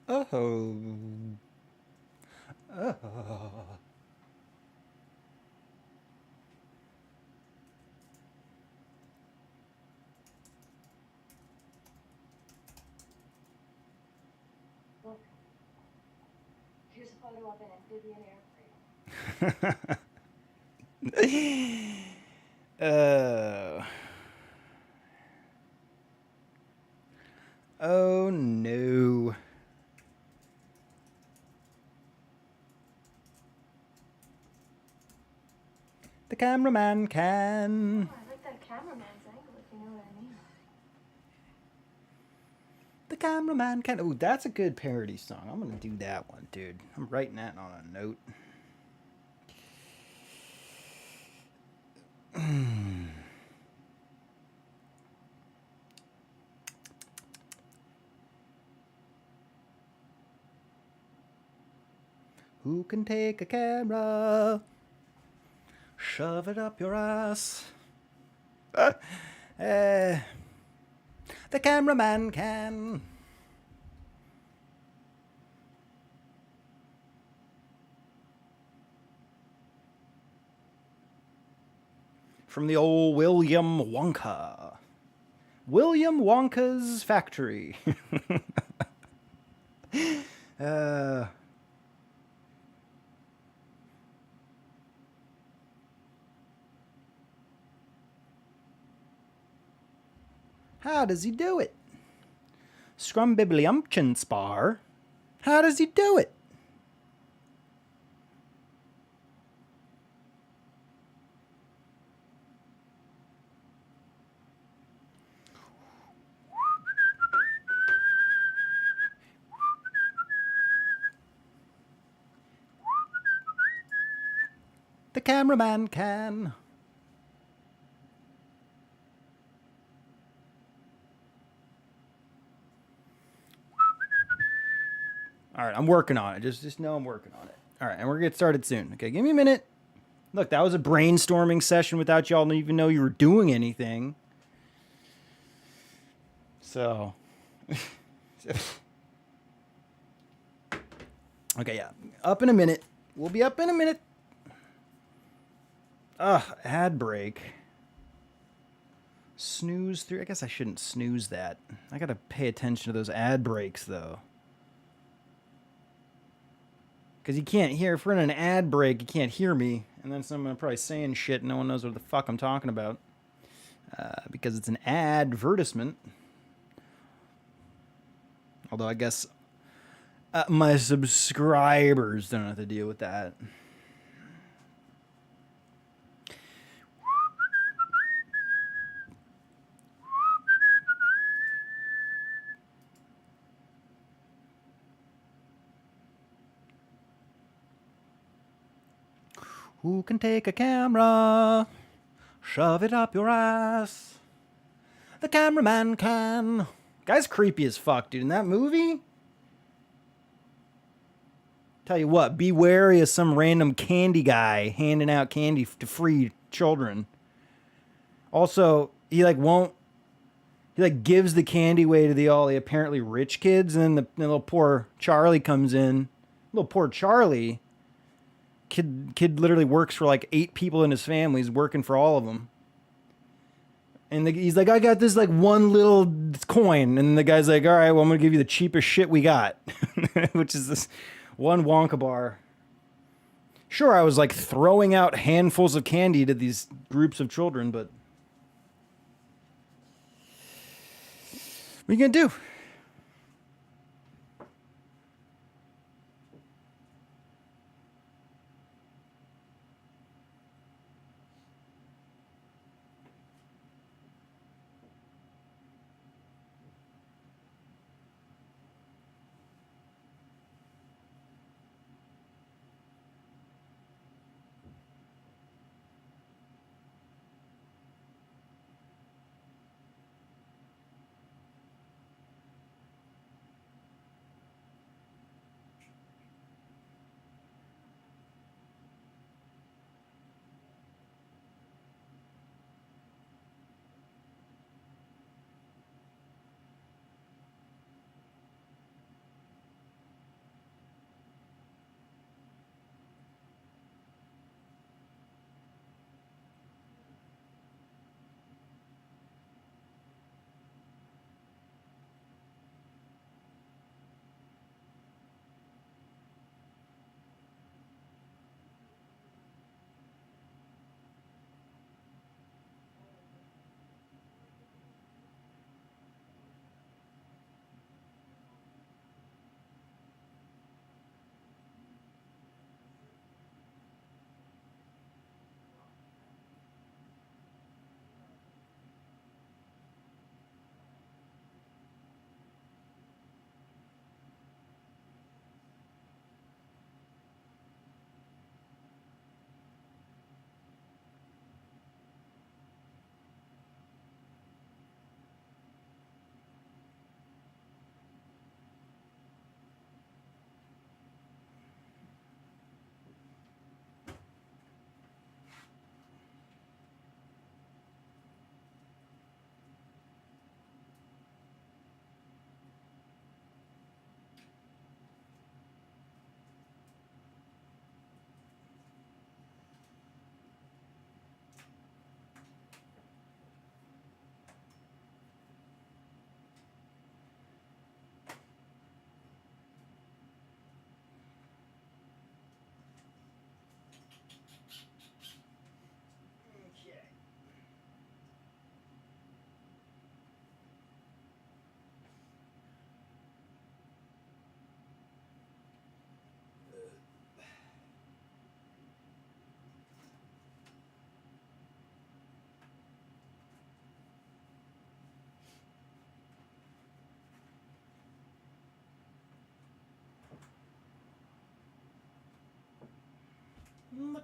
Oh. Oh. Look, here's a photo of an amphibian airframe. Oh. Oh no. The cameraman can. Oh, I like that cameraman's angle, if you know what I mean. The cameraman can. Oh, that's a good parody song. I'm gonna do that one, dude. I'm writing that on a note. Who can take a camera? Shove it up your ass. The cameraman can. From the old William Wonka. William Wonka's factory. uh, how does he do it? Scrumbibliumption spar. How does he do it? The cameraman can. All right, I'm working on it. Just know I'm working on it. All right, and we're gonna get started soon. Okay, give me a minute. Look, that was a brainstorming session without y'all even know you were doing anything. So, okay, yeah, up in a minute. We'll be up in a minute. Ad break. Snooze through. I guess I shouldn't snooze that. I gotta pay attention to those ad breaks though. Because you can't hear, if we're in an ad break, you can't hear me. And then someone probably saying shit and no one knows what the fuck I'm talking about. Because it's an advertisement. Although I guess my subscribers don't have to deal with that. Who can take a camera? Shove it up your ass. The cameraman can. Guy's creepy as fuck, dude. In that movie, tell you what, be wary of some random candy guy handing out candy to free children. Also, he gives the candy away to the all the apparently rich kids, and then the little poor Charlie comes in. Little poor Charlie, kid literally works for like 8 people in his family. He's working for all of them. And he's like, I got this like one little coin. And the guy's like, all right, well, I'm going to give you the cheapest shit we got, which is this one Wonka bar. Sure, I was like throwing out handfuls of candy to these groups of children, but what are you going to do?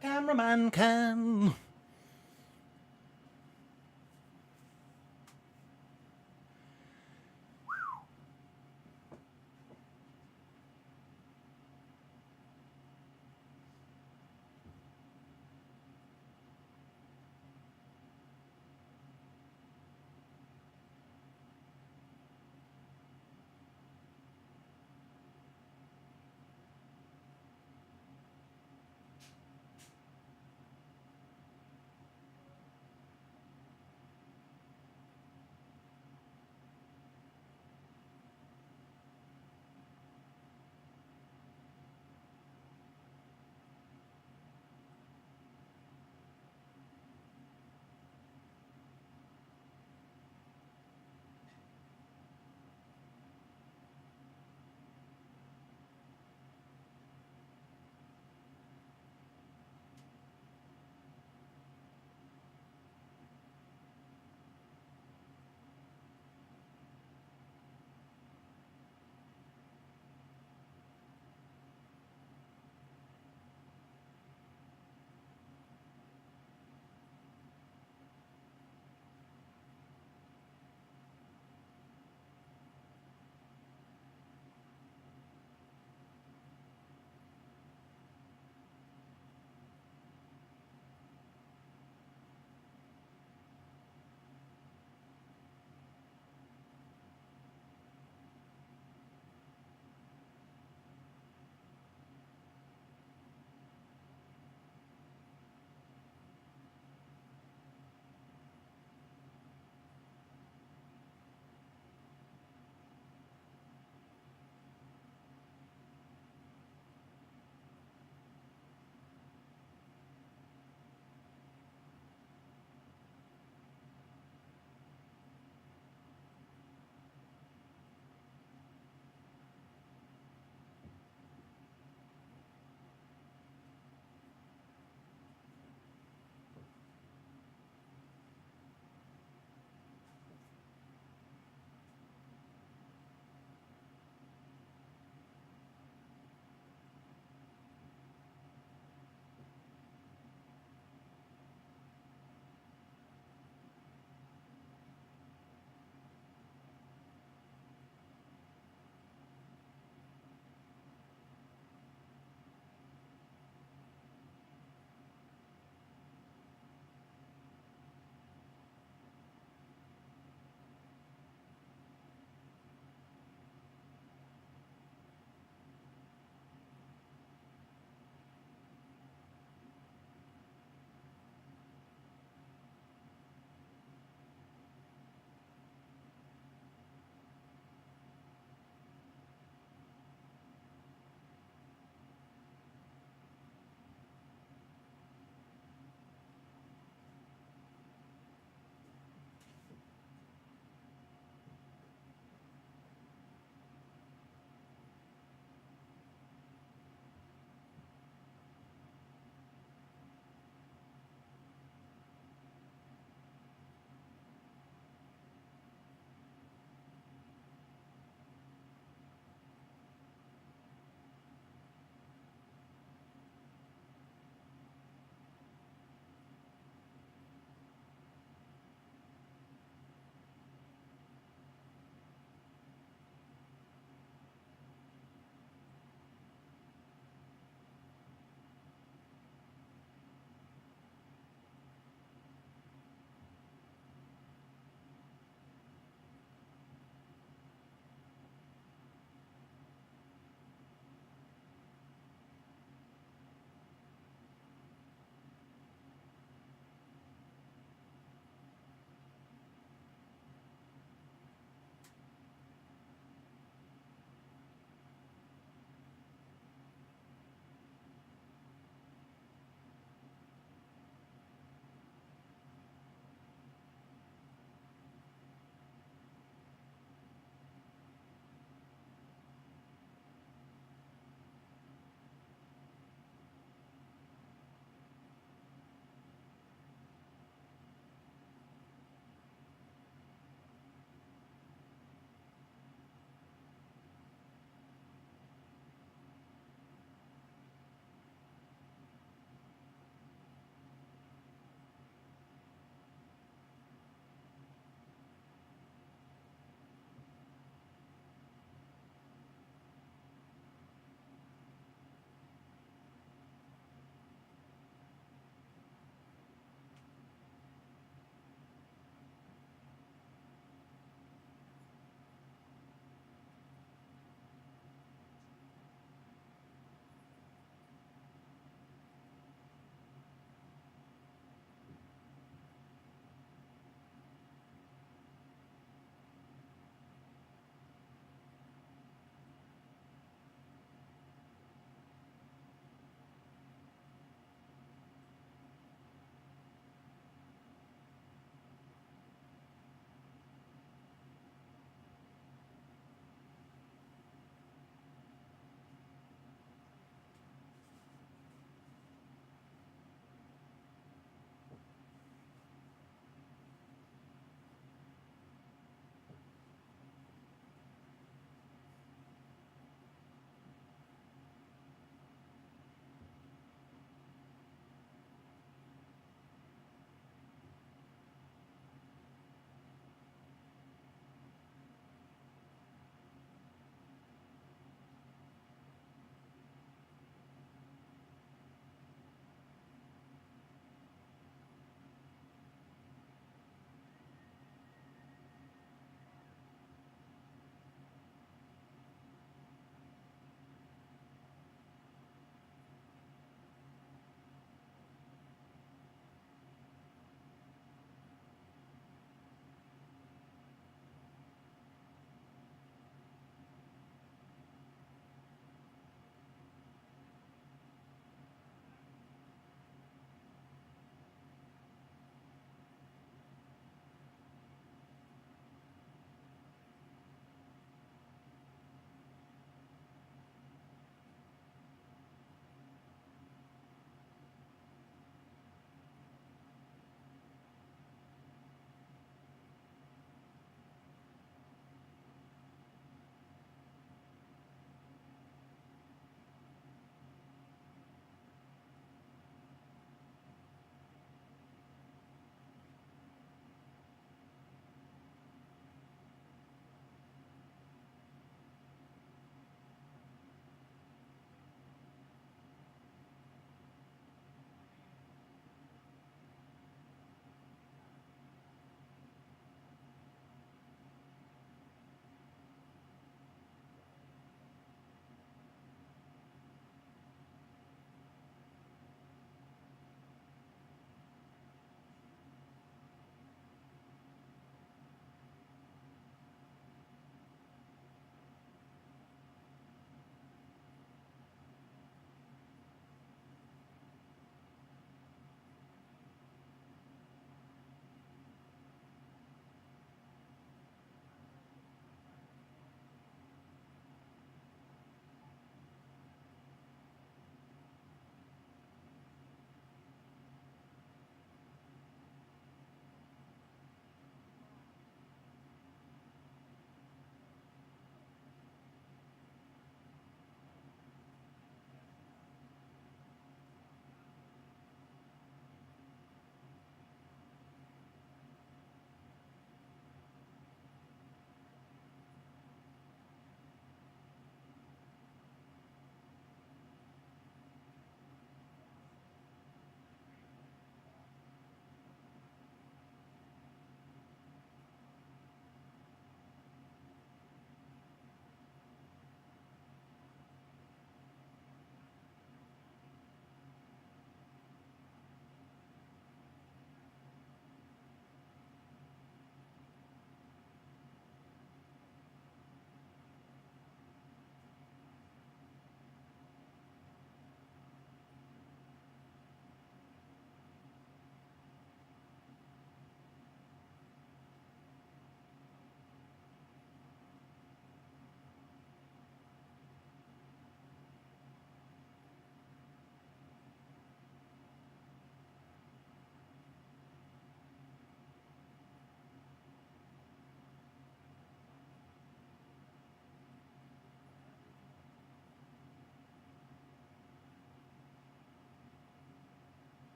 cameraman can.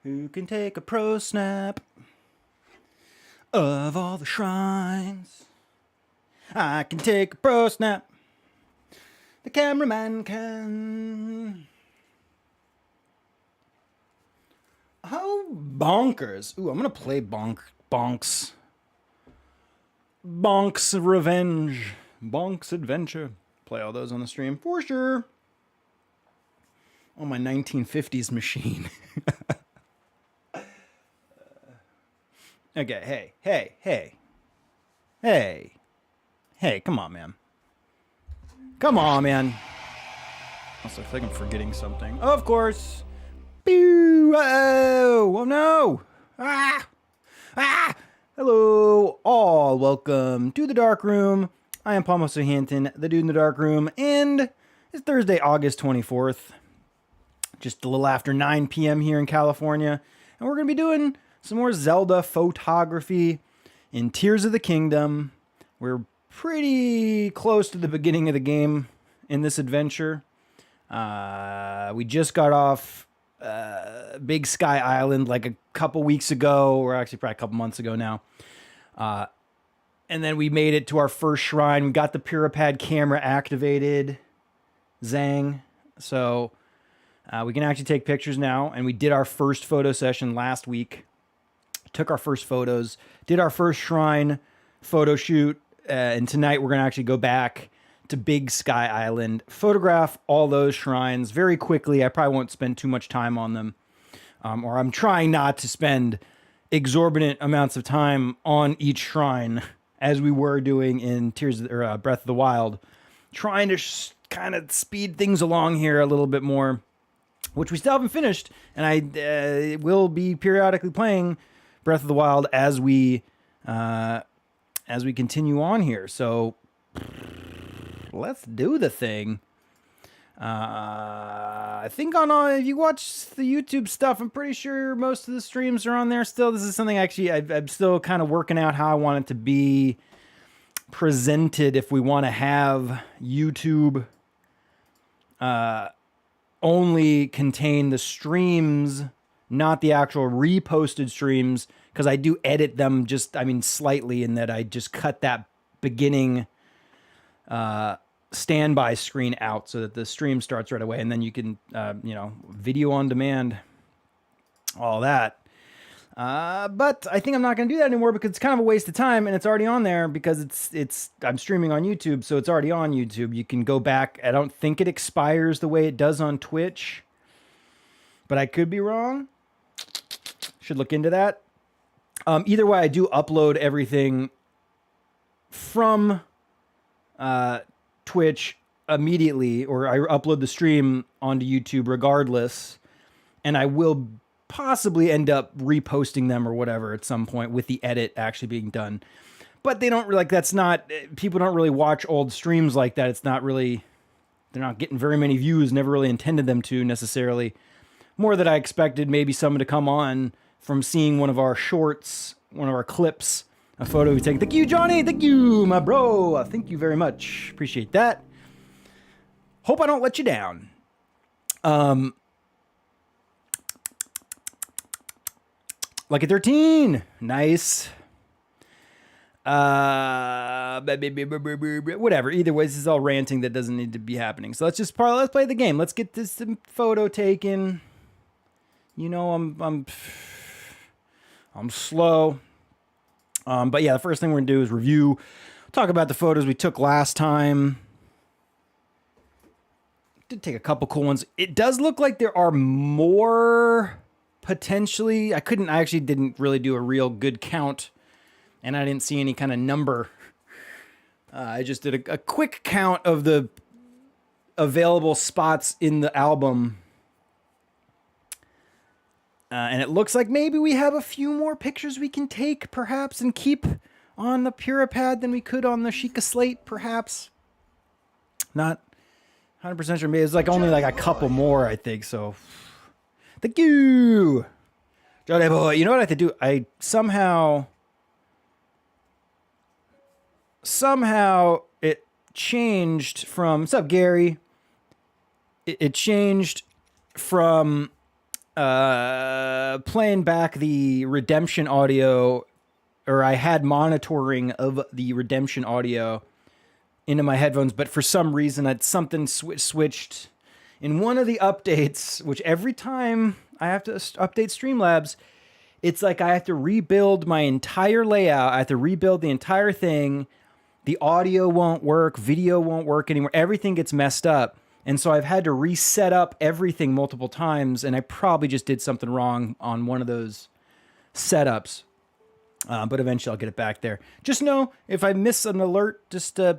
Who can take a pro snap of all the shrines? I can take a pro snap. The cameraman can. How bonkers. Ooh, I'm going to play Bonk's Revenge. Bonk's Adventure. Play all those on the stream for sure. On my 1950s machine. Okay, hey, come on, man. Come on, man. Also, I think I'm forgetting something. Of course. Boo! Oh no! Ah! Hello, all. Welcome to the Dark Room. I am Palmo Hanton, the dude in the Dark Room, and it's Thursday, August 24th. Just a little after 9 p.m. here in California, and we're going to be doing some more Zelda photography in Tears of the Kingdom. We're pretty close to the beginning of the game in this adventure. We just got off Big Sky Island like a couple weeks ago, or actually probably a couple months ago now. And then we made it to our first shrine. We got the Purah Pad camera activated. Zang. So we can actually take pictures now. And we did our first photo session last week. Took our first photos. Did our first shrine photo shoot. And tonight we're going to actually go back to Big Sky Island. Photograph all those shrines very quickly. I probably won't spend too much time on them. Or I'm trying not to spend exorbitant amounts of time on each shrine as we were doing in Breath of the Wild, trying to kind of speed things along here a little bit more, which we still haven't finished, and I will be periodically playing Breath of the Wild as we continue on here. So let's do the thing. I think if you watch the YouTube stuff, I'm pretty sure most of the streams are on there still. This is something actually I'm still kind of working out how I want it to be presented if we want to have YouTube only contain the streams, not the actual reposted streams, because I do edit them slightly in that I just cut that beginning standby screen out so that the stream starts right away, and then you can video on demand, all that. But I think I'm not going to do that anymore because it's kind of a waste of time, and it's already on there because I'm streaming on YouTube, so it's already on YouTube. You can go back. I don't think it expires the way it does on Twitch, but I could be wrong. Should look into that. Either way, I do upload everything from Twitch immediately, or I upload the stream onto YouTube regardless, and I will possibly end up reposting them or whatever at some point with the edit actually being done. But they don't people don't really watch old streams like that. It's not really, they're not getting very many views, never really intended them to necessarily. More that I expected maybe someone to come on from seeing one of our shorts, one of our clips, a photo we take. Thank you, Johnny. Thank you, my bro. Thank you very much. Appreciate that. Hope I don't let you down. Lucky 13. Nice. Whatever. Either way, this is all ranting that doesn't need to be happening. So let's play the game. Let's get this photo taken. You know, I'm slow. But yeah, the first thing we're gonna do is review, talk about the photos we took last time. Did take a couple cool ones. It does look like there are more potentially. I actually didn't really do a real good count, and I didn't see any kind of number. I just did a quick count of the available spots in the album. And it looks like maybe we have a few more pictures we can take, perhaps, and keep on the Purah Pad than we could on the Sheikah Slate, perhaps. Not 100% sure. Maybe it's only a couple more, I think, so. Thank you! Jody boy, you know what I have to do? I somehow it changed from, what's up, Gary? It changed from playing back the redemption audio, or I had monitoring of the redemption audio into my headphones, but for some reason something switched in one of the updates, which every time I have to update Streamlabs, it's like I have to rebuild my entire layout. I have to rebuild the entire thing. The audio won't work. Video won't work anymore. Everything gets messed up. And so I've had to reset up everything multiple times, and I probably just did something wrong on one of those setups. But eventually I'll get it back there. Just know, if I miss an alert,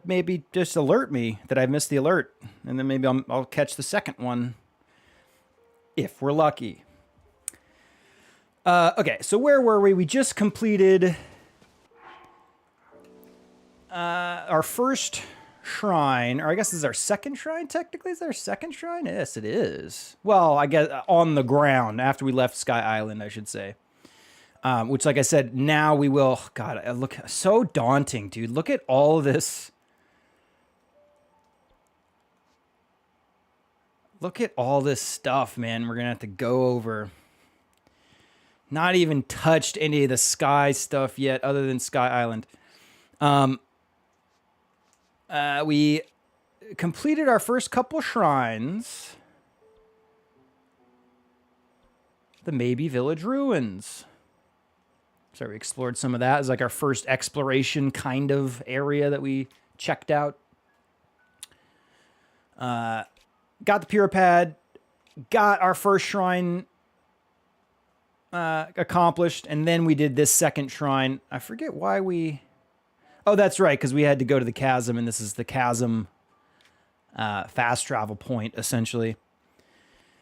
maybe just alert me that I missed the alert. And then maybe I'll catch the second one, if we're lucky. Okay, so where were we? We just completed our first shrine, or I guess this is our second shrine, technically. Is that our second shrine? Yes, it is. Well, I guess on the ground, after we left Sky Island, I should say. Which, like I said, now we will... God, look, so daunting, dude. Look at all of this. Look at all this stuff, man, we're going to have to go over. Not even touched any of the Sky stuff yet, other than Sky Island. We completed our first couple shrines. The Maybe Village Ruins. So we explored some of that. It was like our first exploration kind of area that we checked out. Got the Purah Pad. Got our first shrine accomplished. And then we did this second shrine. I forget why we... Oh, that's right, because we had to go to the chasm, and this is the chasm fast travel point, essentially.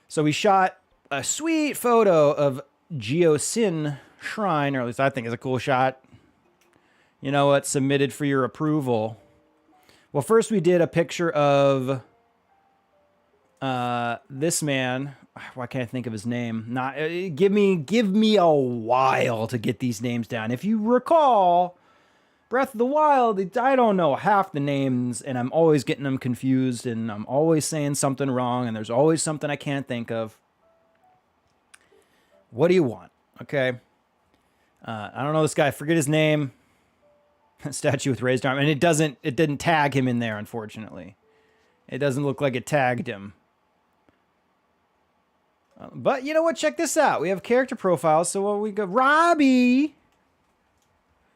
So we shot a sweet photo of Geosin Shrine, or at least I think it's a cool shot. You know what? Submitted for your approval. Well, first we did a picture of this man. Why can't I think of his name? Not give me a while to get these names down. If you recall, Breath of the Wild, I don't know half the names, and I'm always getting them confused, and I'm always saying something wrong, and there's always something I can't think of. What do you want? Okay. I don't know this guy. Forget his name. Statue with raised arm. And it didn't tag him in there, unfortunately. It doesn't look like it tagged him. But you know what? Check this out. We have character profiles. So what we got? Robbie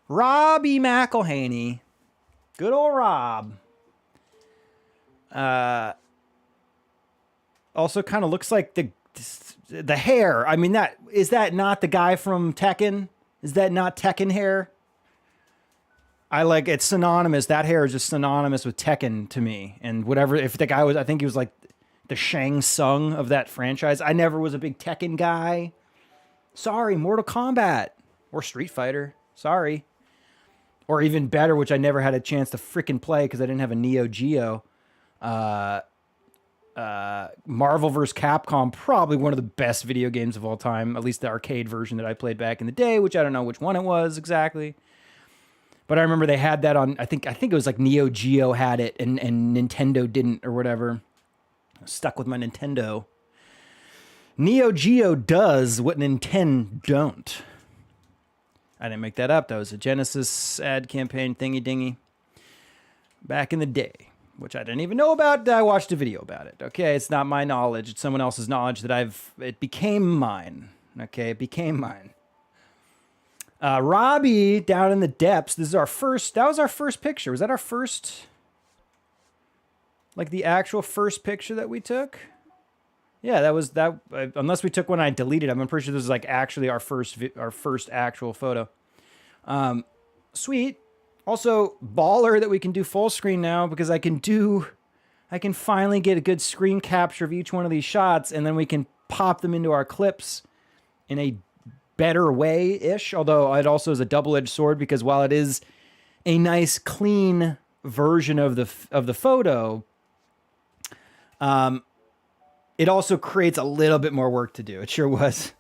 McElhaney. Good old Rob. Also kind of looks like the hair. I mean, is that not the guy from Tekken? Is that not Tekken hair? It's synonymous. That hair is just synonymous with Tekken to me. And whatever, if the guy was, I think he was like the Shang Tsung of that franchise. I never was a big Tekken guy. Sorry, Mortal Kombat or Street Fighter. Sorry. Or even better, which I never had a chance to freaking play because I didn't have a Neo Geo. Marvel vs. Capcom, probably one of the best video games of all time, at least the arcade version that I played back in the day, which I don't know which one it was exactly. But I remember they had that on, I think it was like Neo Geo had it and Nintendo didn't or whatever. I was stuck with my Nintendo. Neo Geo does what Nintendo don't. I didn't make that up. That was a Genesis ad campaign thingy dingy back in the day, which I didn't even know about. I watched a video about it. Okay, it's not my knowledge. It's someone else's knowledge that it became mine. Okay, it became mine. Robbie down in the depths. That was our first picture. Was that our first, like the actual first picture that we took? Yeah, that was that. Unless we took one I deleted. I'm pretty sure this is like actually our first actual photo. Sweet. Also, baller that we can do full screen now because I can finally get a good screen capture of each one of these shots, and then we can pop them into our clips in a better way-ish. Although it also is a double-edged sword because while it is a nice, clean version of the photo, it also creates a little bit more work to do. It sure was.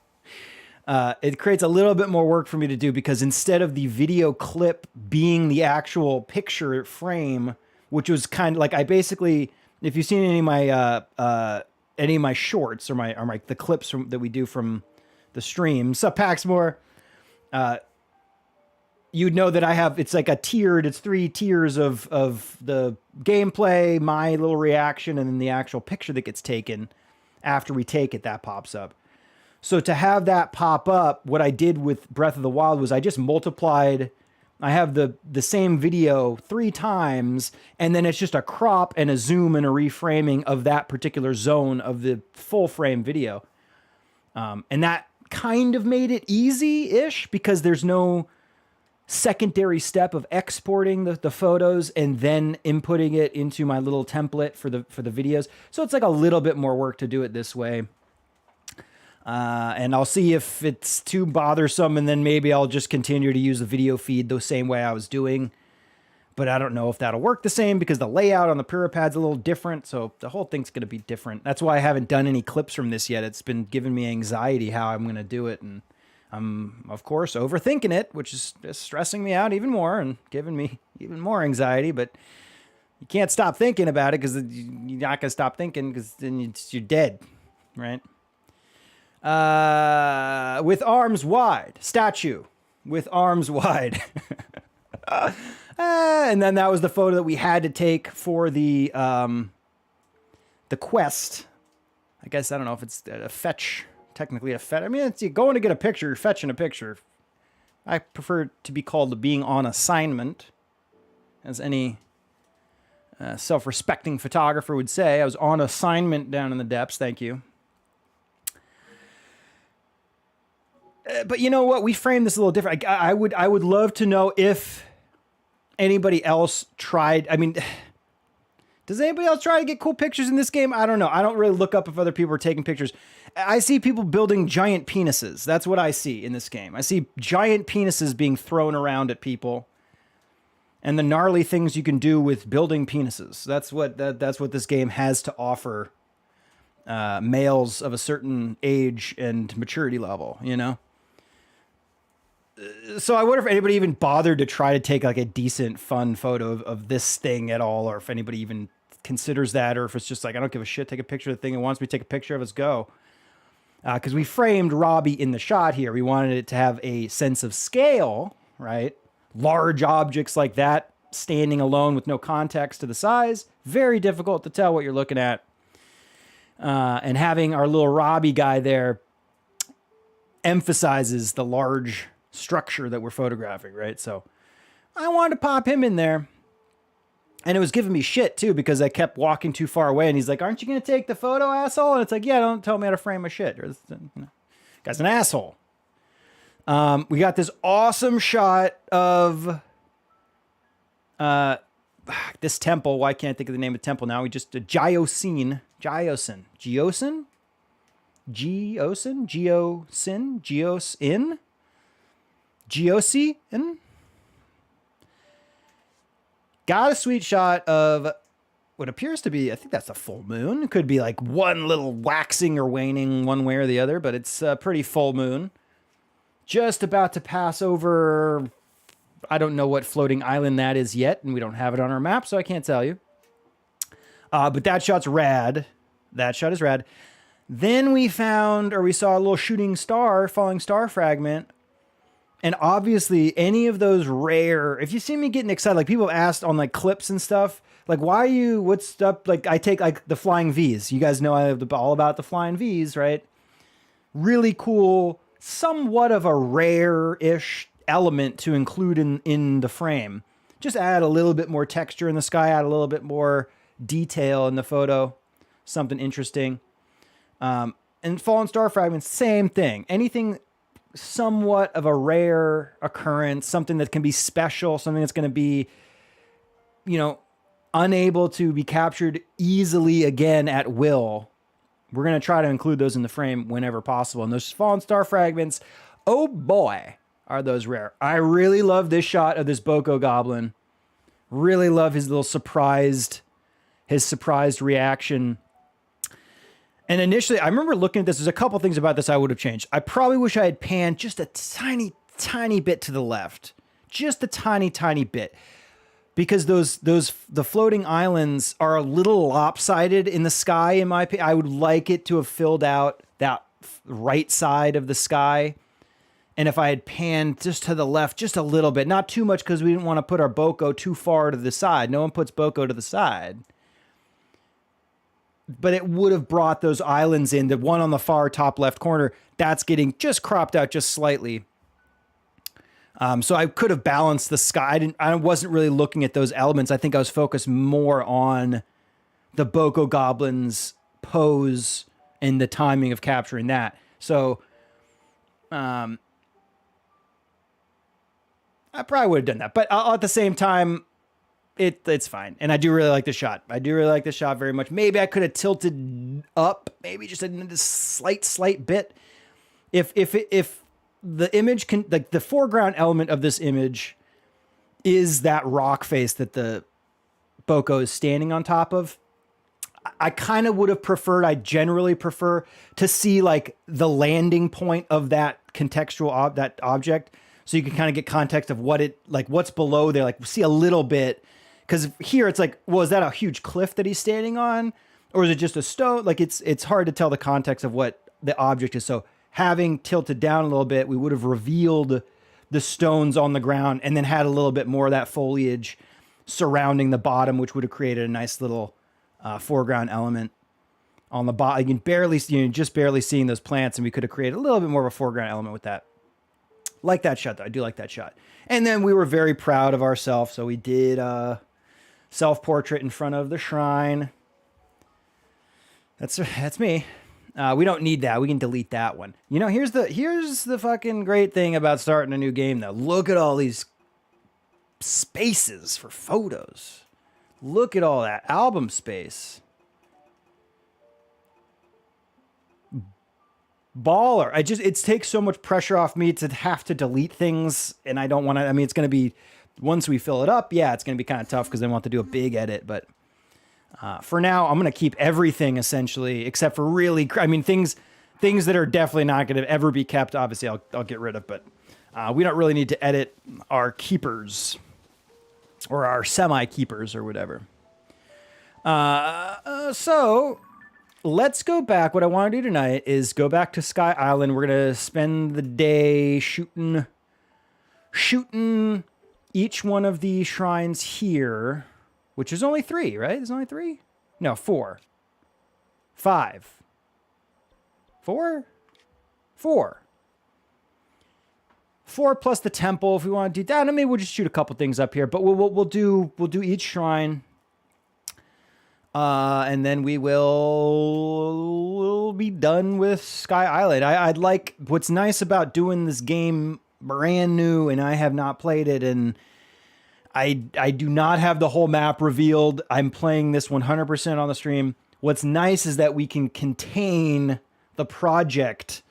It creates a little bit more work for me to do because instead of the video clip being the actual picture frame, which was kind of like I basically, if you've seen any of my any of my shorts or my the clips that we do from the stream. Sup, Paxmore? You'd know that I have, it's like it's 3 tiers of the gameplay, my little reaction, and then the actual picture that gets taken after we take it, that pops up. So to have that pop up, what I did with Breath of the Wild was I just multiplied, I have the same video 3 times, and then it's just a crop and a zoom and a reframing of that particular zone of the full frame video. And that kind of made it easy-ish because there's no secondary step of exporting the photos and then inputting it into my little template for the videos. So it's like a little bit more work to do it this way. And I'll see if it's too bothersome, and then maybe I'll just continue to use the video feed the same way I was doing. But I don't know if that'll work the same because the layout on the Purah Pad's a little different, so the whole thing's going to be different. That's why I haven't done any clips from this yet. It's been giving me anxiety how I'm going to do it, and I'm, of course, overthinking it, which is just stressing me out even more and giving me even more anxiety. But you can't stop thinking about it because you're not going to stop thinking because then you're dead, right? With arms wide. Statue. With arms wide. And then that was the photo that we had to take for the quest. I guess, I don't know if it's a fetch. Technically a fetch. I mean, it's going to get a picture, you're fetching a picture. I prefer it to be called being on assignment, as any self-respecting photographer would say. I was on assignment down in the depths. Thank you. But you know what? We framed this a little different. I would love to know if anybody else tried. I mean, does anybody else try to get cool pictures in this game? I don't know. I don't really look up if other people are taking pictures. I see people building giant penises. That's what I see in this game. I see giant penises being thrown around at people, and the gnarly things you can do with building penises. That's what this game has to offer males of a certain age and maturity level, you know? So I wonder if anybody even bothered to try to take like a decent, fun photo of this thing at all, or if anybody even considers that, or if it's just like, I don't give a shit, take a picture of the thing it wants me to take a picture of, let's go. Because we framed Robbie in the shot here. We wanted it to have a sense of scale, right? Large objects like that, standing alone with no context to the size, very difficult to tell what you're looking at. And having our little Robbie guy there emphasizes the large structure that we're photographing, right? So I wanted to pop him in there. And it was giving me shit, too, because I kept walking too far away. And he's like, aren't you going to take the photo, asshole? And it's like, yeah, don't tell me how to frame my shit. You know, guy's an asshole. We got this awesome shot of this temple. Why can't I think of the name of the temple now? We just Geosin. Got a sweet shot of what appears to be, I think that's a full moon. It could be like one little waxing or waning one way or the other, but it's a pretty full moon. Just about to pass over, I don't know what floating island that is yet, and we don't have it on our map, so I can't tell you. But that shot's rad. That shot is rad. Then we saw a little shooting star, falling star fragment. And obviously, any of those rare, if you see me getting excited, like people have asked on like clips and stuff, like what's up? Like I take like the flying V's. You guys know I have all about the flying V's, right? Really cool, somewhat of a rare-ish element to include in the frame. Just add a little bit more texture in the sky, add a little bit more detail in the photo, something interesting. And fallen star fragments, same thing. Anything somewhat of a rare occurrence, something that can be special, something that's going to be, you know, unable to be captured easily again at will. We're going to try to include those in the frame whenever possible. And those fallen star fragments, oh boy, are those rare. I really love this shot of this Boko Goblin. Really love his little surprised reaction. And initially, I remember looking at this. There's a couple things about this I would have changed. I probably wish I had panned just a tiny, tiny bit to the left. Just a tiny, tiny bit. because the floating islands are a little lopsided in the sky. In my opinion, I would like it to have filled out that right side of the sky. And if I had panned just to the left, just a little bit, not too much because we didn't want to put our Boko too far to the side. No one puts Boko to the side. But it would have brought those islands in. The one on the far top left corner, that's getting just cropped out just slightly. So I could have balanced the sky. I wasn't really looking at those elements. I think I was focused more on the Boko Goblin's pose and the timing of capturing that. So I probably would have done that. But at the same time, it's fine. And I do really like the shot. I do really like the shot very much. Maybe I could have tilted up, maybe just a slight bit. If the image can, like the foreground element of this image is that rock face that the Boko is standing on top of, I kind of would have preferred, I generally prefer to see like the landing point of that contextual that object. So you can kind of get context of what it, like what's below there, like see a little bit. Because here it's like, well, is that a huge cliff that he's standing on? Or is it just a stone? Like it's hard to tell the context of what the object is. So having tilted down a little bit, we would have revealed the stones on the ground and then had a little bit more of that foliage surrounding the bottom, which would have created a nice little foreground element on the bottom. You can barely, just barely seeing those plants, and we could have created a little bit more of a foreground element with that. Like that shot, though. I do like that shot. And then we were very proud of ourselves, so we did self-portrait in front of the shrine. That's me. We don't need that. We can delete that one. You know, here's the fucking great thing about starting a new game, though. Look at all these spaces for photos. Look at all that album space. Baller. It takes so much pressure off me to have to delete things, and I don't want to. I mean, it's going to be, once we fill it up, yeah, it's going to be kind of tough because I want to do a big edit, but for now, I'm going to keep everything essentially, except for really, I mean, things that are definitely not going to ever be kept. Obviously, I'll get rid of, but we don't really need to edit our keepers or our semi-keepers or whatever. So let's go back. What I want to do tonight is go back to Sky Island. We're going to spend the day shooting each one of the shrines here, which is only 3, right? There's only 3? No, 4. 5. 4? 4. 4 plus the temple if we want to do that. And maybe we'll just shoot a couple things up here, but we'll do each shrine. And then we'll be done with Sky Island. I'd like, what's nice about doing this game brand new, and I have not played it, and I do not have the whole map revealed. I'm playing this 100% on the stream. What's nice is that we can contain the project.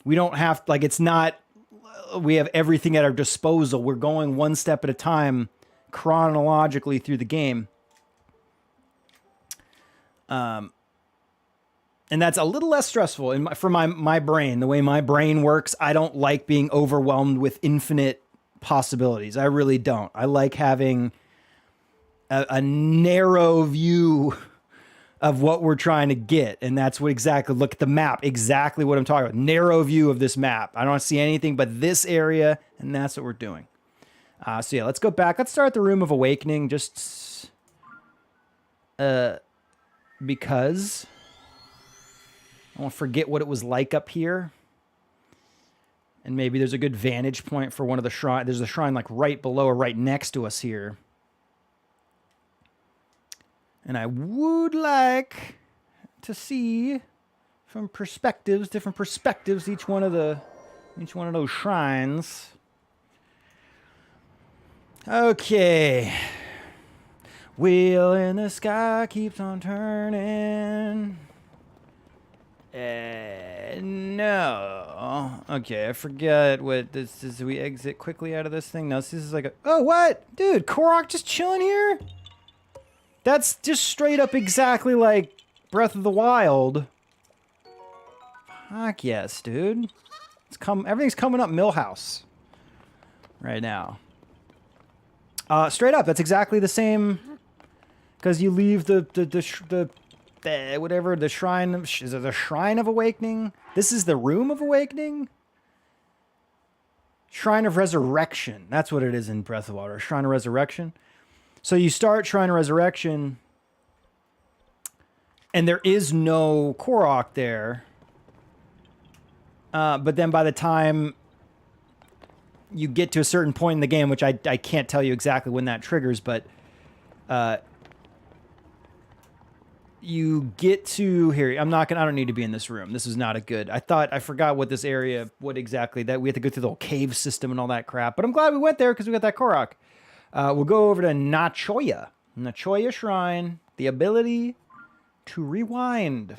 We don't have, like, it's not, we have everything at our disposal. We're going one step at a time chronologically through the game. And that's a little less stressful for my brain. The way my brain works, I don't like being overwhelmed with infinite possibilities. I really don't. I like having a narrow view of what we're trying to get. And that's what exactly, look at the map, exactly what I'm talking about. Narrow view of this map. I don't see anything but this area, and that's what we're doing. So yeah, let's go back. Let's start the Room of Awakening, just because I won't forget what it was like up here. And maybe there's a good vantage point for one of the shrines. There's a shrine like right below or right next to us here. And I would like to see from perspectives, different perspectives, each one of those shrines. Okay. Wheel in the sky keeps on turning. No. Okay, I forget what this is. Do we exit quickly out of this thing? No, this is like a... Oh, what? Dude, Korok just chilling here? That's just straight up exactly like Breath of the Wild. Fuck yes, dude. Everything's coming up Millhouse right now. Straight up, that's exactly the same. Because you leave the whatever, the shrine. Is it the Shrine of Awakening? This is the Room of Awakening? Shrine of Resurrection. That's what it is in Breath of Water. Shrine of Resurrection. So you start Shrine of Resurrection, and there is no Korok there. But then by the time you get to a certain point in the game, which I can't tell you exactly when that triggers, but you get to here. I don't need to be in this room. This is not a good. I forgot what this area, what exactly that we have to go through the whole cave system and all that crap. But I'm glad we went there because we got that Korok. We'll go over to Nachoya Shrine, the ability to rewind.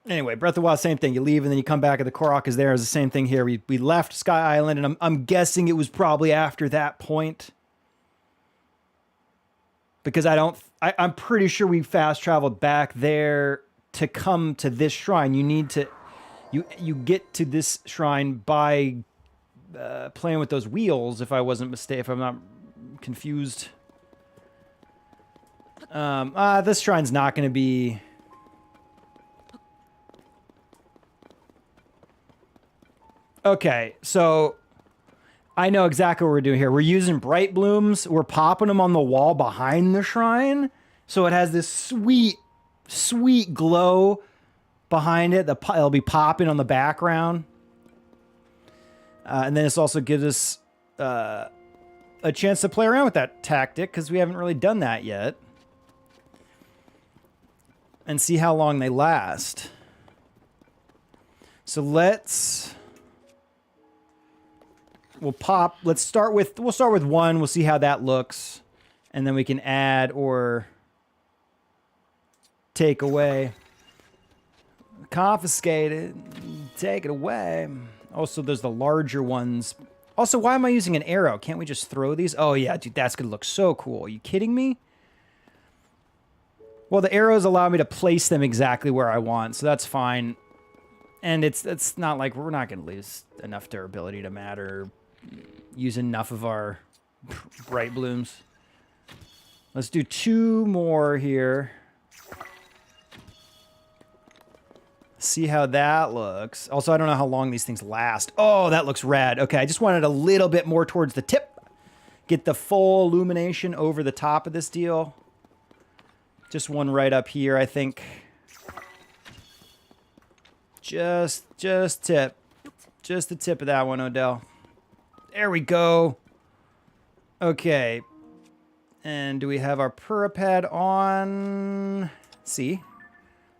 Anyway, Breath of the Wild, same thing. You leave and then you come back and the Korok is there. It's the same thing here. We left Sky Island and I'm guessing it was probably after that point. Because I'm pretty sure we fast traveled back there to come to this shrine. You need to, you get to this shrine by playing with those wheels, if I'm not confused. This shrine's not going to be... Okay, so I know exactly what we're doing here. We're using bright blooms. We're popping them on the wall behind the shrine. So it has this sweet, sweet glow behind it. It'll be popping on the background. And then this also gives us a chance to play around with that tactic because we haven't really done that yet. And see how long they last. So we'll start with one. We'll see how that looks. And then we can add or take away. Confiscate it. Take it away. Also, there's the larger ones. Also, why am I using an arrow? Can't we just throw these? Oh, yeah, dude, that's going to look so cool. Are you kidding me? Well, the arrows allow me to place them exactly where I want, so that's fine. And it's not like we're not going to lose enough durability to matter. Use enough of our bright blooms. Let's do 2 more here. See how that looks. Also, I don't know how long these things last. Oh, that looks rad. Okay, I just wanted a little bit more towards the tip. Get the full illumination over the top of this deal. Just one right up here, I think. Just tip. Just the tip of that one, Odell. There we go. Okay. And do we have our Purah Pad on? See?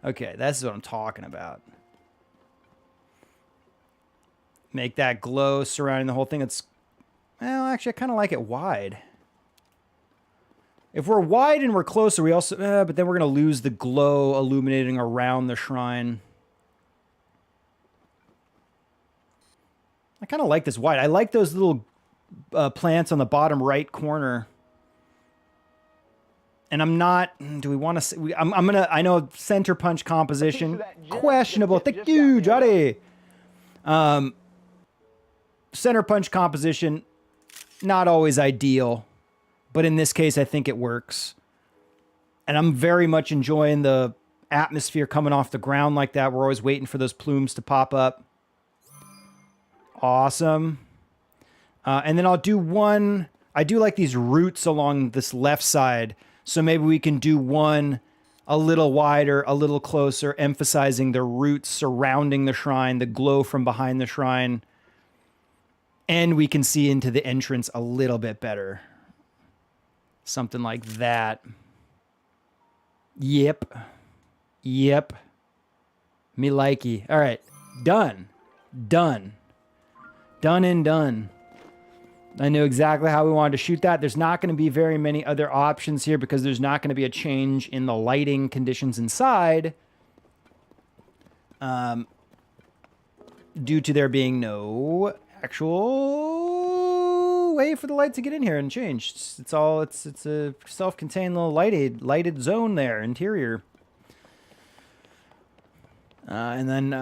Okay, that's what I'm talking about. Make that glow surrounding the whole thing. It's, well, actually, I kind of like it wide. If we're wide and we're closer, we also, but then we're going to lose the glow illuminating around the shrine. I kind of like this wide. I like those little plants on the bottom right corner. And I'm not, do we want to see, I'm going to, I know center punch composition, questionable. Thank you, Johnny. Center punch composition, not always ideal. But in this case, I think it works. And I'm very much enjoying the atmosphere coming off the ground like that. We're always waiting for those plumes to pop up. Awesome. And then I'll do one, I do like these roots along this left side. So maybe we can do one a little wider, a little closer, emphasizing the roots surrounding the shrine, the glow from behind the shrine. And we can see into the entrance a little bit better. Something like that. Yep. Yep. Me likey. All right. Done. Done. Done and done. I knew exactly how we wanted to shoot that. There's not going to be very many other options here because there's not going to be a change in the lighting conditions inside. Due to there being no actual way for the light to get in here and change. It's a self-contained little lighted zone there, interior. And then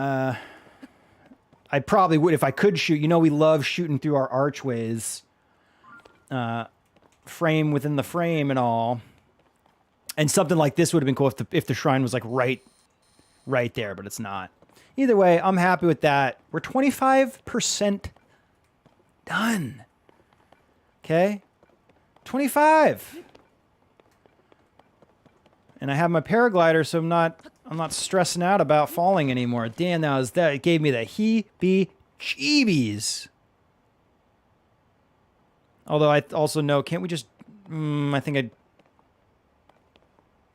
I probably would if I could shoot. You know, we love shooting through our archways, frame within the frame and all. And something like this would have been cool if the shrine was like right there, but it's not. Either way, I'm happy with that. We're 25% done. Okay? 25. And I have my paraglider, so I'm not stressing out about falling anymore. Damn, it gave me the heebie-jeebies. Although I also know, can't we just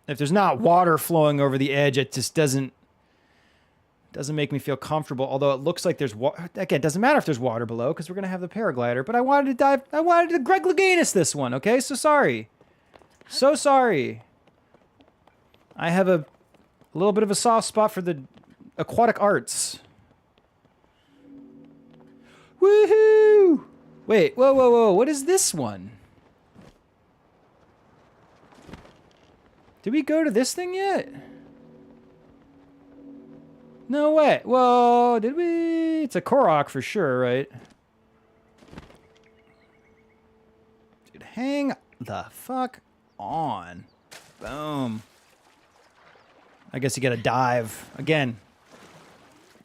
if there's not water flowing over the edge, it just doesn't make me feel comfortable. Although it looks like there's water. Again, it doesn't matter if there's water below because we're going to have the paraglider. But I wanted to Greg Louganis this one, okay? So sorry. So sorry. I have a little bit of a soft spot for the aquatic arts. Woohoo! Wait, whoa. What is this one? Did we go to this thing yet? No way. Whoa, did we? It's a Korok for sure, right? Dude, hang the fuck on. Boom. I guess you gotta dive. Again,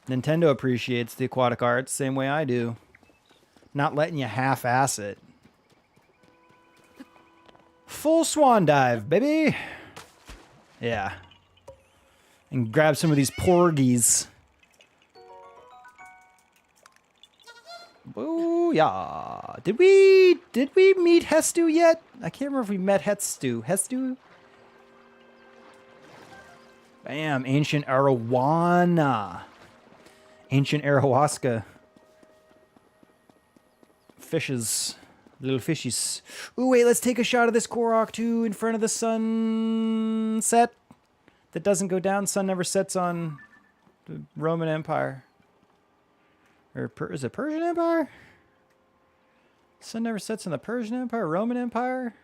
Nintendo appreciates the aquatic arts same way I do. Not letting you half-ass it. Full swan dive, baby. Yeah. And grab some of these porgies. Booyah. Did we meet Hestu yet? I can't remember if we met Hestu? Bam, ancient arowana. Ancient ayahuasca. Fishes. Little fishies. Ooh, wait, let's take a shot of this Korok too in front of the sunset. That doesn't go down. Sun never sets on the Roman Empire. Or is it Persian Empire? Sun never sets on the Persian Empire, Roman Empire.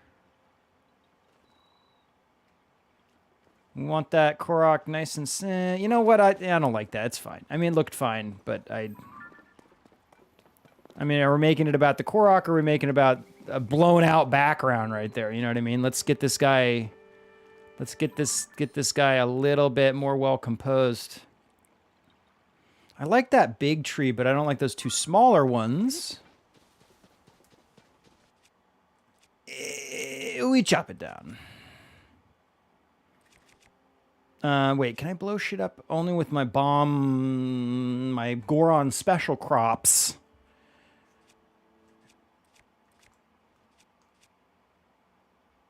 We want that Korok nice and... you know what? I don't like that. It's fine. I mean, it looked fine, but I mean, are we making it about the Korok, or are we making it about a blown out background right there? You know what I mean? Let's get this guy... Let's get this guy a little bit more well composed. I like that big tree, but I don't like those two smaller ones. We chop it down. Wait, can I blow shit up only with my bomb, my Goron special crops?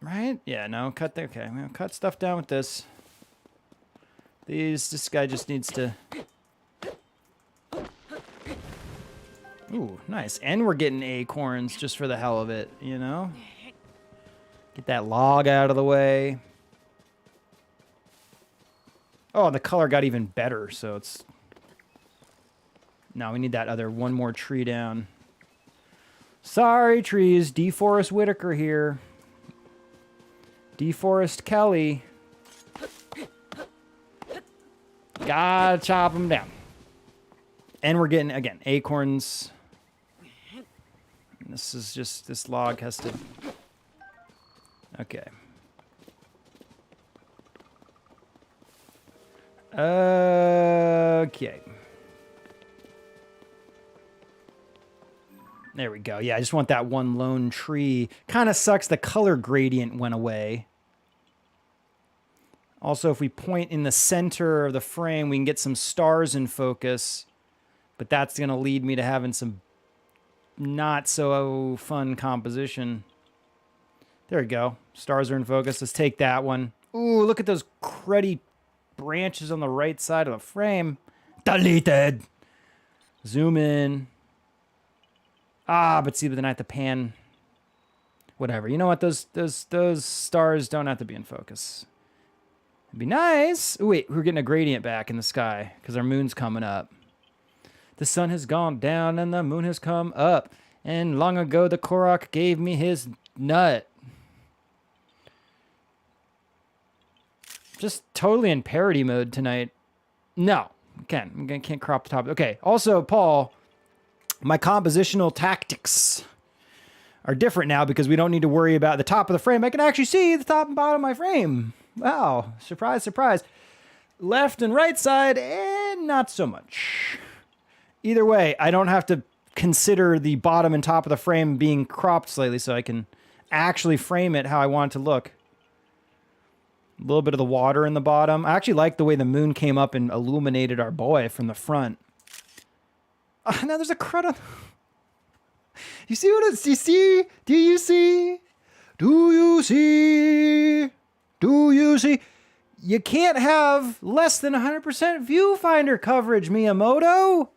Right? Yeah, no, okay, I'm gonna cut stuff down with this. This guy just needs to... Ooh, nice. And we're getting acorns just for the hell of it, you know? Get that log out of the way. Oh, the color got even better, so it's... No, we need that other one more tree down. Sorry, trees. DeForest Whitaker here. DeForest Kelly. Gotta chop them down. And we're getting, again, acorns. And this is just, this log has to... Okay. Okay. There we go. Yeah, I just want that one lone tree. Kind of sucks the color gradient went away. Also, if we point in the center of the frame, we can get some stars in focus. But that's going to lead me to having some not so fun composition. There we go. Stars are in focus. Let's take that one. Ooh, look at those cruddy branches on the right side of the frame. Deleted. Zoom in. Ah, but see, but then I have to pan. Whatever. You know what? Those stars don't have to be in focus. It'd be nice. Ooh, wait, we're getting a gradient back in the sky because our moon's coming up. The sun has gone down and the moon has come up. And long ago, the Korok gave me his nut. Just totally in parody mode tonight. No. Can't crop the top. Okay. Also, Paul, my compositional tactics are different now because we don't need to worry about the top of the frame. I can actually see the top and bottom of my frame. Wow. Surprise, surprise. Left and right side, and not so much. Either way, I don't have to consider the bottom and top of the frame being cropped slightly, so I can actually frame it how I want it to look. A little bit of the water in the bottom. I actually like the way the moon came up and illuminated our boy from the front. Now there's a crud on... You see what it's... You see? Do you see? Do you see? Do you see? You can't have less than 100% viewfinder coverage, Miyamoto.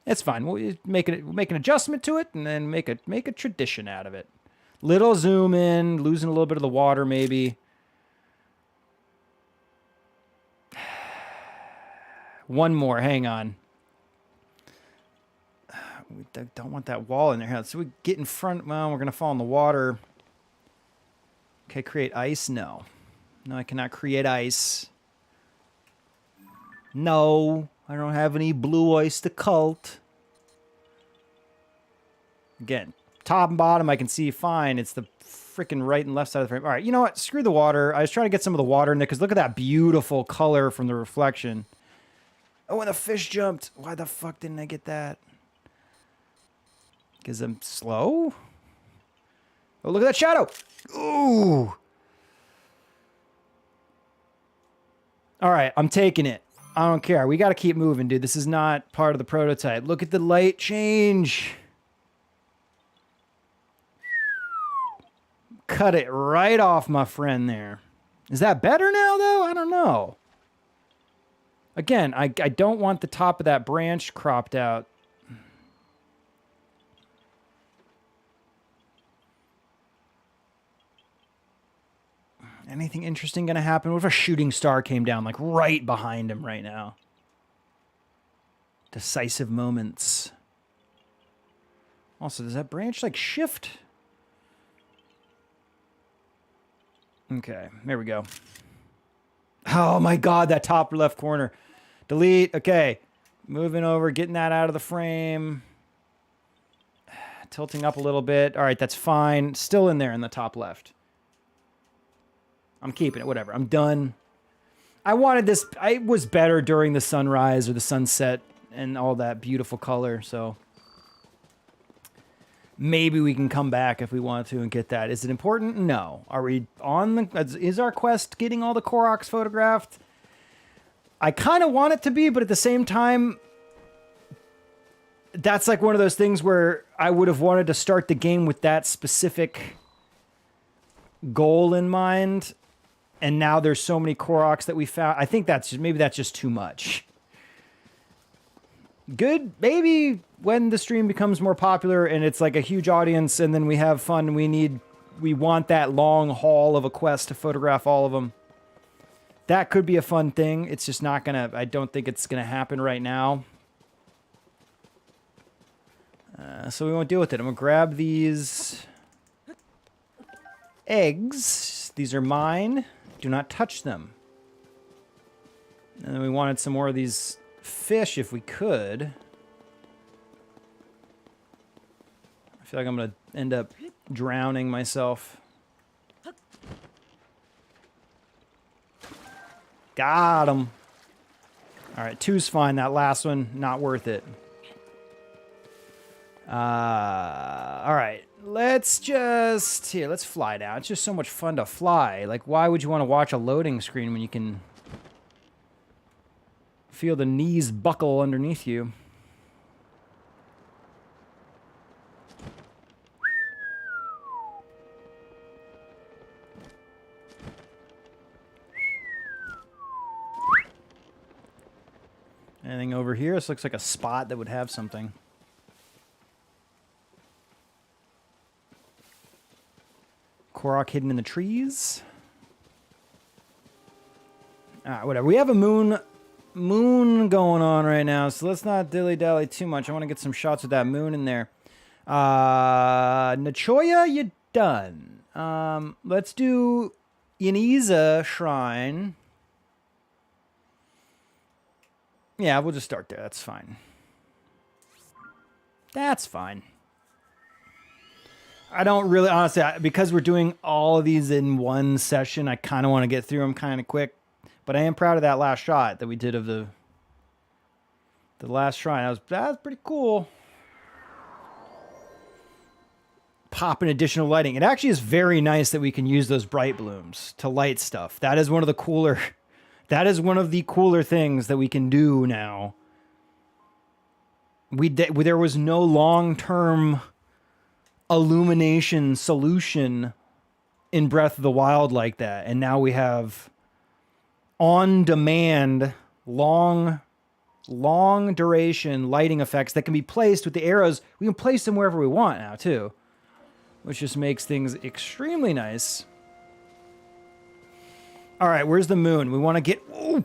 It's fine. We'll make an adjustment to it and then make a tradition out of it. Little zoom in, losing a little bit of the water maybe. One more, hang on. We don't want that wall in there. So we get in front. Well, we're going to fall in the water. Okay, create ice? No. No, I cannot create ice. No, I don't have any blue oyster cult. Again, top and bottom I can see fine. It's the freaking right and left side of the frame. All right, you know what? Screw the water. I was trying to get some of the water in there because look at that beautiful color from the reflection. Oh, and the fish jumped. Why the fuck didn't I get that? Because I'm slow? Oh, look at that shadow. Ooh. All right, I'm taking it. I don't care. We got to keep moving, dude. This is not part of the prototype. Look at the light change. Cut it right off, my friend there. Is that better now, though? I don't know. Again, I don't want the top of that branch cropped out. Anything interesting going to happen? What if a shooting star came down like right behind him right now? Decisive moments. Also, does that branch like shift? Okay, there we go. Oh my God, that top left corner. Delete. Okay, moving over, getting that out of the frame. Tilting up a little bit. All right, that's fine. Still in there in the top left. I'm keeping it, whatever. I'm done. I wanted this. I was better during the sunrise or the sunset and all that beautiful color, so maybe we can come back if we want to and get that. Is it important? No. Are we on the... Is our quest getting all the Koroks photographed? I kind of want it to be, but at the same time, that's like one of those things where I would have wanted to start the game with that specific goal in mind. And now there's so many Koroks that we found. I think maybe that's just too much. Good. Maybe when the stream becomes more popular and it's like a huge audience and then we have fun, we want that long haul of a quest to photograph all of them. That could be a fun thing. It's just not gonna, I don't think it's gonna happen right now. So we won't deal with it. I'm gonna grab these eggs. These are mine. Do not touch them. And then we wanted some more of these fish if we could. I feel like I'm going to end up drowning myself. Got him. All right, 2's fine. That last one, not worth it. All right. Let's fly down. It's just so much fun to fly. Like, why would you want to watch a loading screen when you can feel the knees buckle underneath you? Anything over here? This looks like a spot that would have something. Korok hidden in the trees. Whatever. We have a moon going on right now, so let's not dilly-dally too much. I want to get some shots with that moon in there. Nachoya, you done. Let's do Iniza Shrine. Yeah, we'll just start there. That's fine. That's fine. I don't really, honestly, because we're doing all of these in one session, I kind of want to get through them kind of quick. But I am proud of that last shot that we did of the last shrine. That was pretty cool. Popping additional lighting. It actually is very nice that we can use those bright blooms to light stuff. That is one of the cooler things that we can do now. There was no long-term illumination solution in Breath of the Wild like that, and now we have on-demand, long duration lighting effects that can be placed with the arrows. We can place them wherever we want now too, which just makes things extremely nice. All right, where's the moon? We want to get... Oh,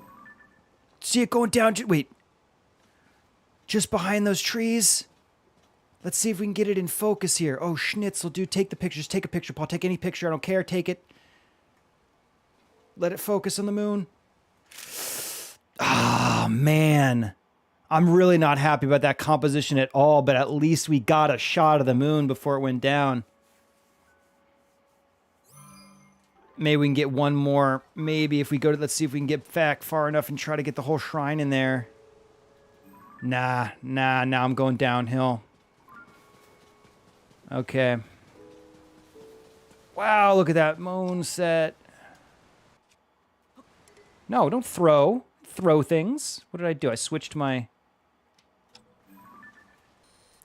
see it going down... Wait. Just behind those trees? Let's see if we can get it in focus here. Oh, schnitzel, dude. Take the pictures. Take a picture, Paul. Take any picture. I don't care. Take it. Let it focus on the moon. Ah, man. I'm really not happy about that composition at all, but at least we got a shot of the moon before it went down. Maybe we can get one more. Maybe if we go to... Let's see if we can get back far enough and try to get the whole shrine in there. Nah. I'm going downhill. Okay. Wow, look at that moon set. No, don't throw. Throw things. What did I do? I switched my...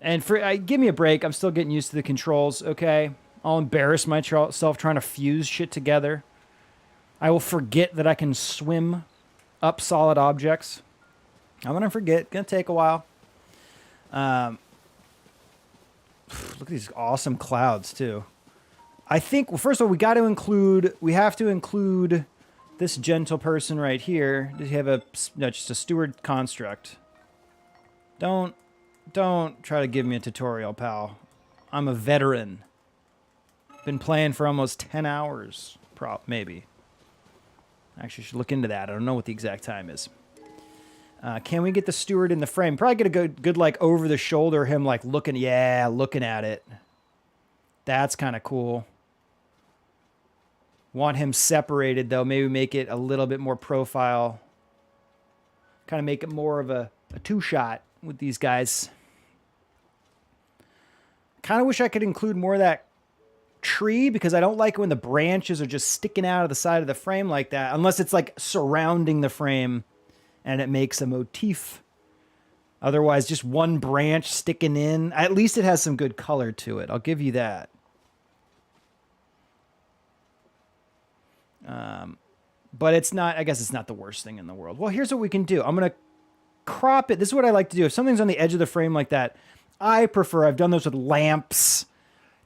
And give me a break. I'm still getting used to the controls, okay? I'll embarrass myself trying to fuse shit together. I will forget that I can swim up solid objects. I'm going to forget. Going to take a while. Look at these awesome clouds, too. I think, well, first of all, we have to include this gentle person right here. Does he have just a steward construct? Don't try to give me a tutorial, pal. I'm a veteran. Been playing for almost 10 hours, maybe. Actually, I should look into that. I don't know what the exact time is. Can we get the steward in the frame? Probably get a good like over the shoulder him like looking at it. That's kind of cool. Want him separated though. Maybe make it a little bit more profile. Kind of make it more of a two-shot with these guys. Kind of wish I could include more of that tree because I don't like it when the branches are just sticking out of the side of the frame like that. Unless it's like surrounding the frame and it makes a motif. Otherwise, just one branch sticking in. At least it has some good color to it. I'll give you that. But it's not, I guess it's not the worst thing in the world. Well, here's what we can do. I'm going to crop it. This is what I like to do. If something's on the edge of the frame like that, I've done those with lamps,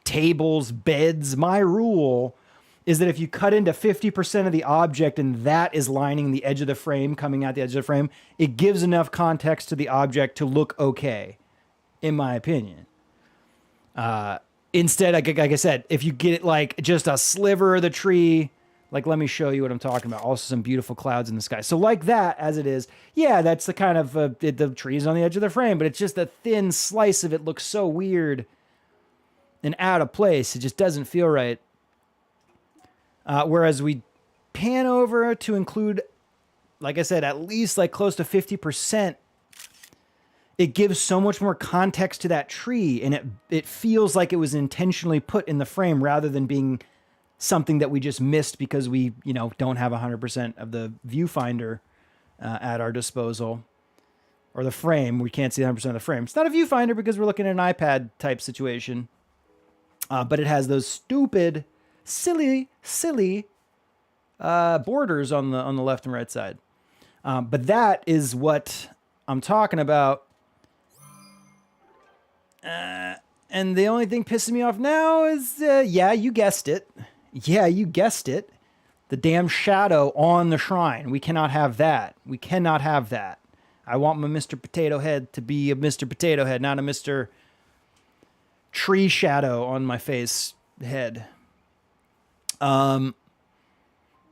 tables, beds. My rule is that if you cut into 50% of the object and that is lining the edge of the frame, coming out the edge of the frame, it gives enough context to the object to look okay, in my opinion. Instead, like I said, if you get it like just a sliver of the tree, like let me show you what I'm talking about. Also some beautiful clouds in the sky. So like that, as it is, yeah, that's the kind of, the tree's on the edge of the frame, but it's just a thin slice of it looks so weird and out of place. It just doesn't feel right. Whereas we pan over to include, like I said, at least like close to 50%, it gives so much more context to that tree, and it feels like it was intentionally put in the frame rather than being something that we just missed because we, don't have 100% of the viewfinder at our disposal. Or the frame, we can't see 100% of the frame. It's not a viewfinder because we're looking at an iPad type situation. But it has those stupid, silly borders on the left and right side. But that is what I'm talking about. And the only thing pissing me off now is, yeah, you guessed it. Yeah, you guessed it. The damn shadow on the shrine. We cannot have that. We cannot have that. I want my Mr. Potato Head to be a Mr. Potato Head, not a Mr. Tree shadow on my face head.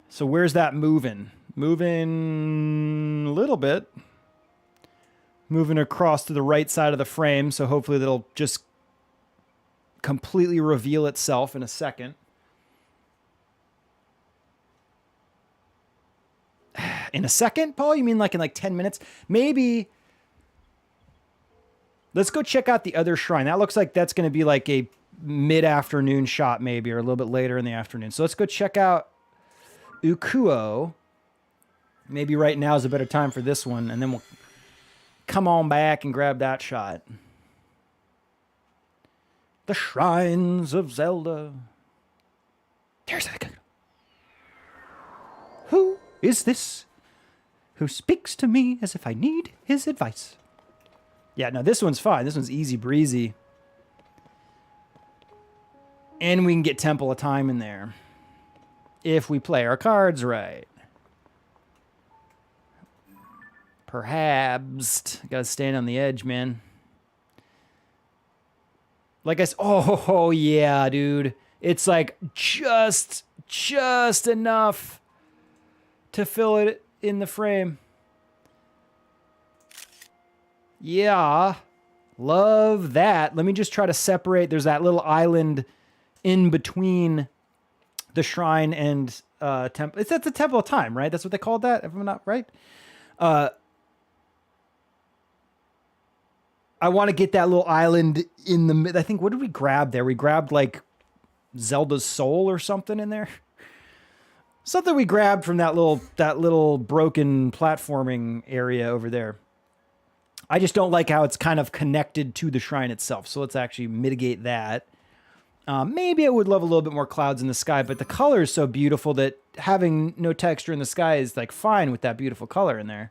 So where's that moving? Moving a little bit. Moving across to the right side of the frame, so hopefully that'll just completely reveal itself in a second. In a second, Paul? You mean like in like 10 minutes? Maybe. Let's go check out the other shrine. That looks like that's going to be like a mid-afternoon shot maybe, or a little bit later in the afternoon. So let's go check out Ukuo. Maybe right now is a better time for this one, and then we'll come on back and grab that shot. The Shrines of Zelda. There's that. Who is this who speaks to me as if I need his advice? Yeah, no, this one's fine. This one's easy breezy. And we can get Temple of Time in there if we play our cards right. Perhaps. Gotta stand on the edge, man. Like I said, oh yeah, dude. It's like just enough to fill it in the frame. Yeah. Love that. Let me just try to separate. There's that little island in between the shrine and temple. It's at the Temple of Time, right? That's what they called that, if I'm not right. I want to get that little island in the mid. I think, what did we grab there? We grabbed like Zelda's soul or something in there. Something we grabbed from that little broken platforming area over there. I just don't like how it's kind of connected to the shrine itself. So let's actually mitigate that. Maybe I would love a little bit more clouds in the sky, but the color is so beautiful that having no texture in the sky is like fine with that beautiful color in there.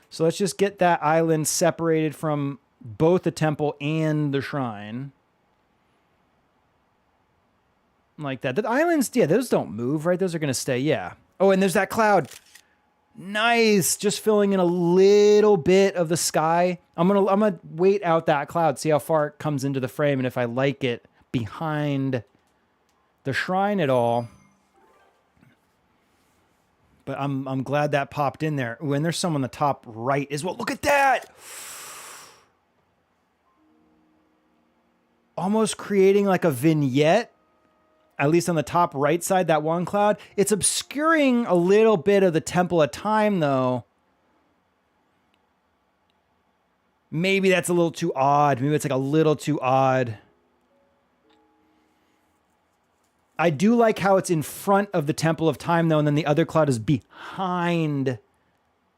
So let's just get that island separated from both the temple and the shrine. Like that. The islands, yeah, those don't move, right? Those are going to stay, yeah. Oh, and there's that cloud. Nice. Just filling in a little bit of the sky. I'm gonna wait out that cloud, see how far it comes into the frame, and if I like it behind the shrine at all. But I'm glad that popped in there. Ooh, and there's some on the top right as well. Look at that! Almost creating like a vignette, at least on the top right side, that one cloud. It's obscuring a little bit of the Temple of Time, though. Maybe that's a little too odd. Maybe it's like a little too odd. I do like how it's in front of the Temple of Time, though, and then the other cloud is behind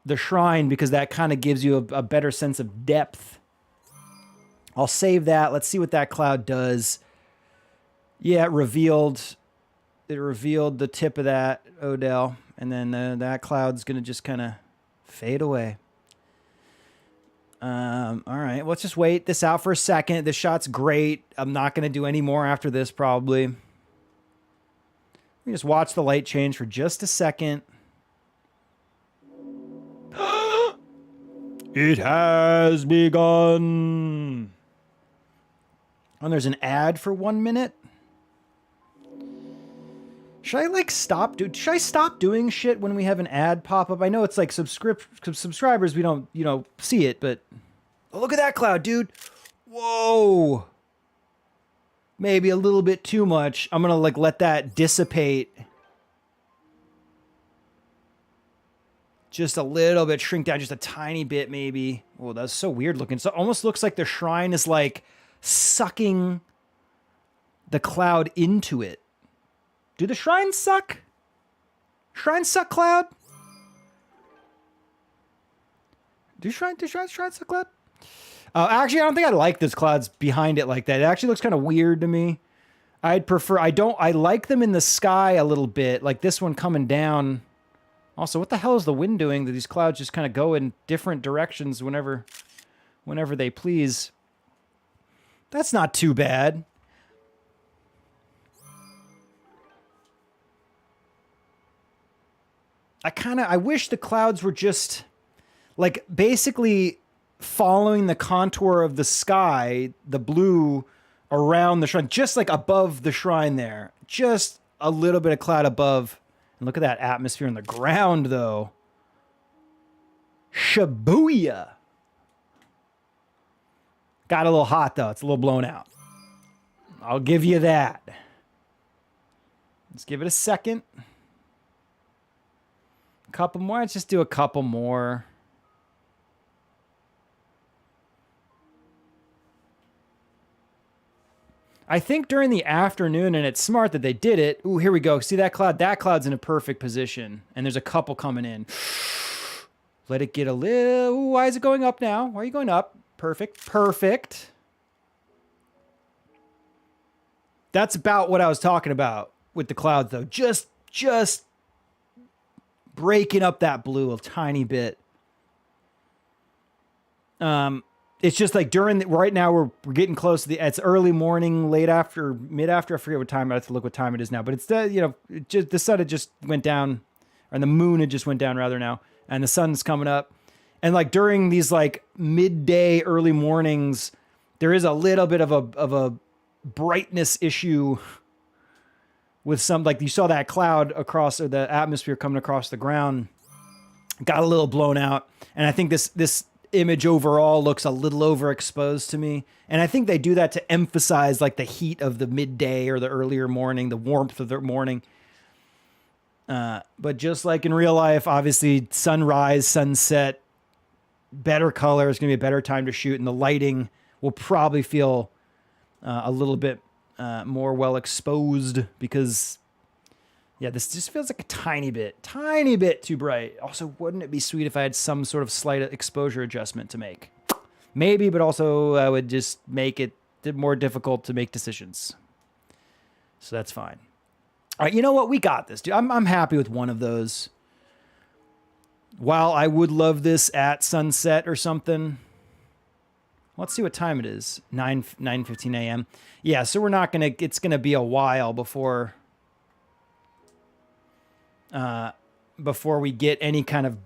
the shrine, because that kind of gives you a better sense of depth. I'll save that. Let's see what that cloud does. Yeah, it revealed the tip of that, Odell. And then that cloud's going to just kind of fade away. All right, let's just wait this out for a second. This shot's great. I'm not going to do any more after this, probably. We just watch the light change for just a second. It has begun. And there's an ad for 1 minute. Should I like stop? Should I stop doing shit when we have an ad pop up? I know it's like subscribers. We don't, see it, but oh, look at that cloud, dude. Whoa. Maybe a little bit too much. I'm gonna like let that dissipate. Just a little bit, shrink down just a tiny bit, maybe. Oh, that's so weird looking. So it almost looks like the shrine is like sucking the cloud into it. Do the shrines suck? Shrines suck cloud? Do shrines suck cloud? Actually, I don't think I like this clouds behind it like that. It actually looks kind of weird to me. I'd prefer, I like them in the sky a little bit, like this one coming down. Also, what the hell is the wind doing that these clouds just kind of go in different directions whenever they please? That's not too bad. I wish the clouds were just like basically following the contour of the sky, the blue around the shrine, just like above the shrine there. Just a little bit of cloud above And look at that atmosphere on the ground, though. Shibuya. Got a little hot, though. It's a little blown out. I'll give you that. Let's give it a second. A couple more. Let's just do a couple more. I think during the afternoon, and it's smart that they did it. Ooh, here we go. See that cloud? That cloud's in a perfect position. And there's a couple coming in. Let it get a little... Ooh, why is it going up now? Why are you going up? Perfect. Perfect. That's about what I was talking about with the clouds, though. Just breaking up that blue a tiny bit. It's just like right now we're getting close to it's early morning, late after, mid after. I forget what time. I have to look what time it is now. But it's the sun had just went down, or the moon had just went down rather now, and the sun's coming up. And like during these like midday, early mornings, there is a little bit of a brightness issue with some, like you saw that cloud across, or the atmosphere coming across the ground, got a little blown out. And I think this image overall looks a little overexposed to me. And I think they do that to emphasize like the heat of the midday or the earlier morning, the warmth of the morning. But just like in real life, obviously sunrise, sunset, better color is going to be a better time to shoot. And the lighting will probably feel a little bit more well exposed because, yeah, this just feels like a tiny bit too bright. Also, wouldn't it be sweet if I had some sort of slight exposure adjustment to make? Maybe, but also I would just make it more difficult to make decisions. So that's fine. All right, you know what? We got this, dude. I'm happy with one of those. While I would love this at sunset or something. Let's see what time it is. 9:15 a.m. Yeah, so we're not gonna. It's gonna be a while before we get any kind of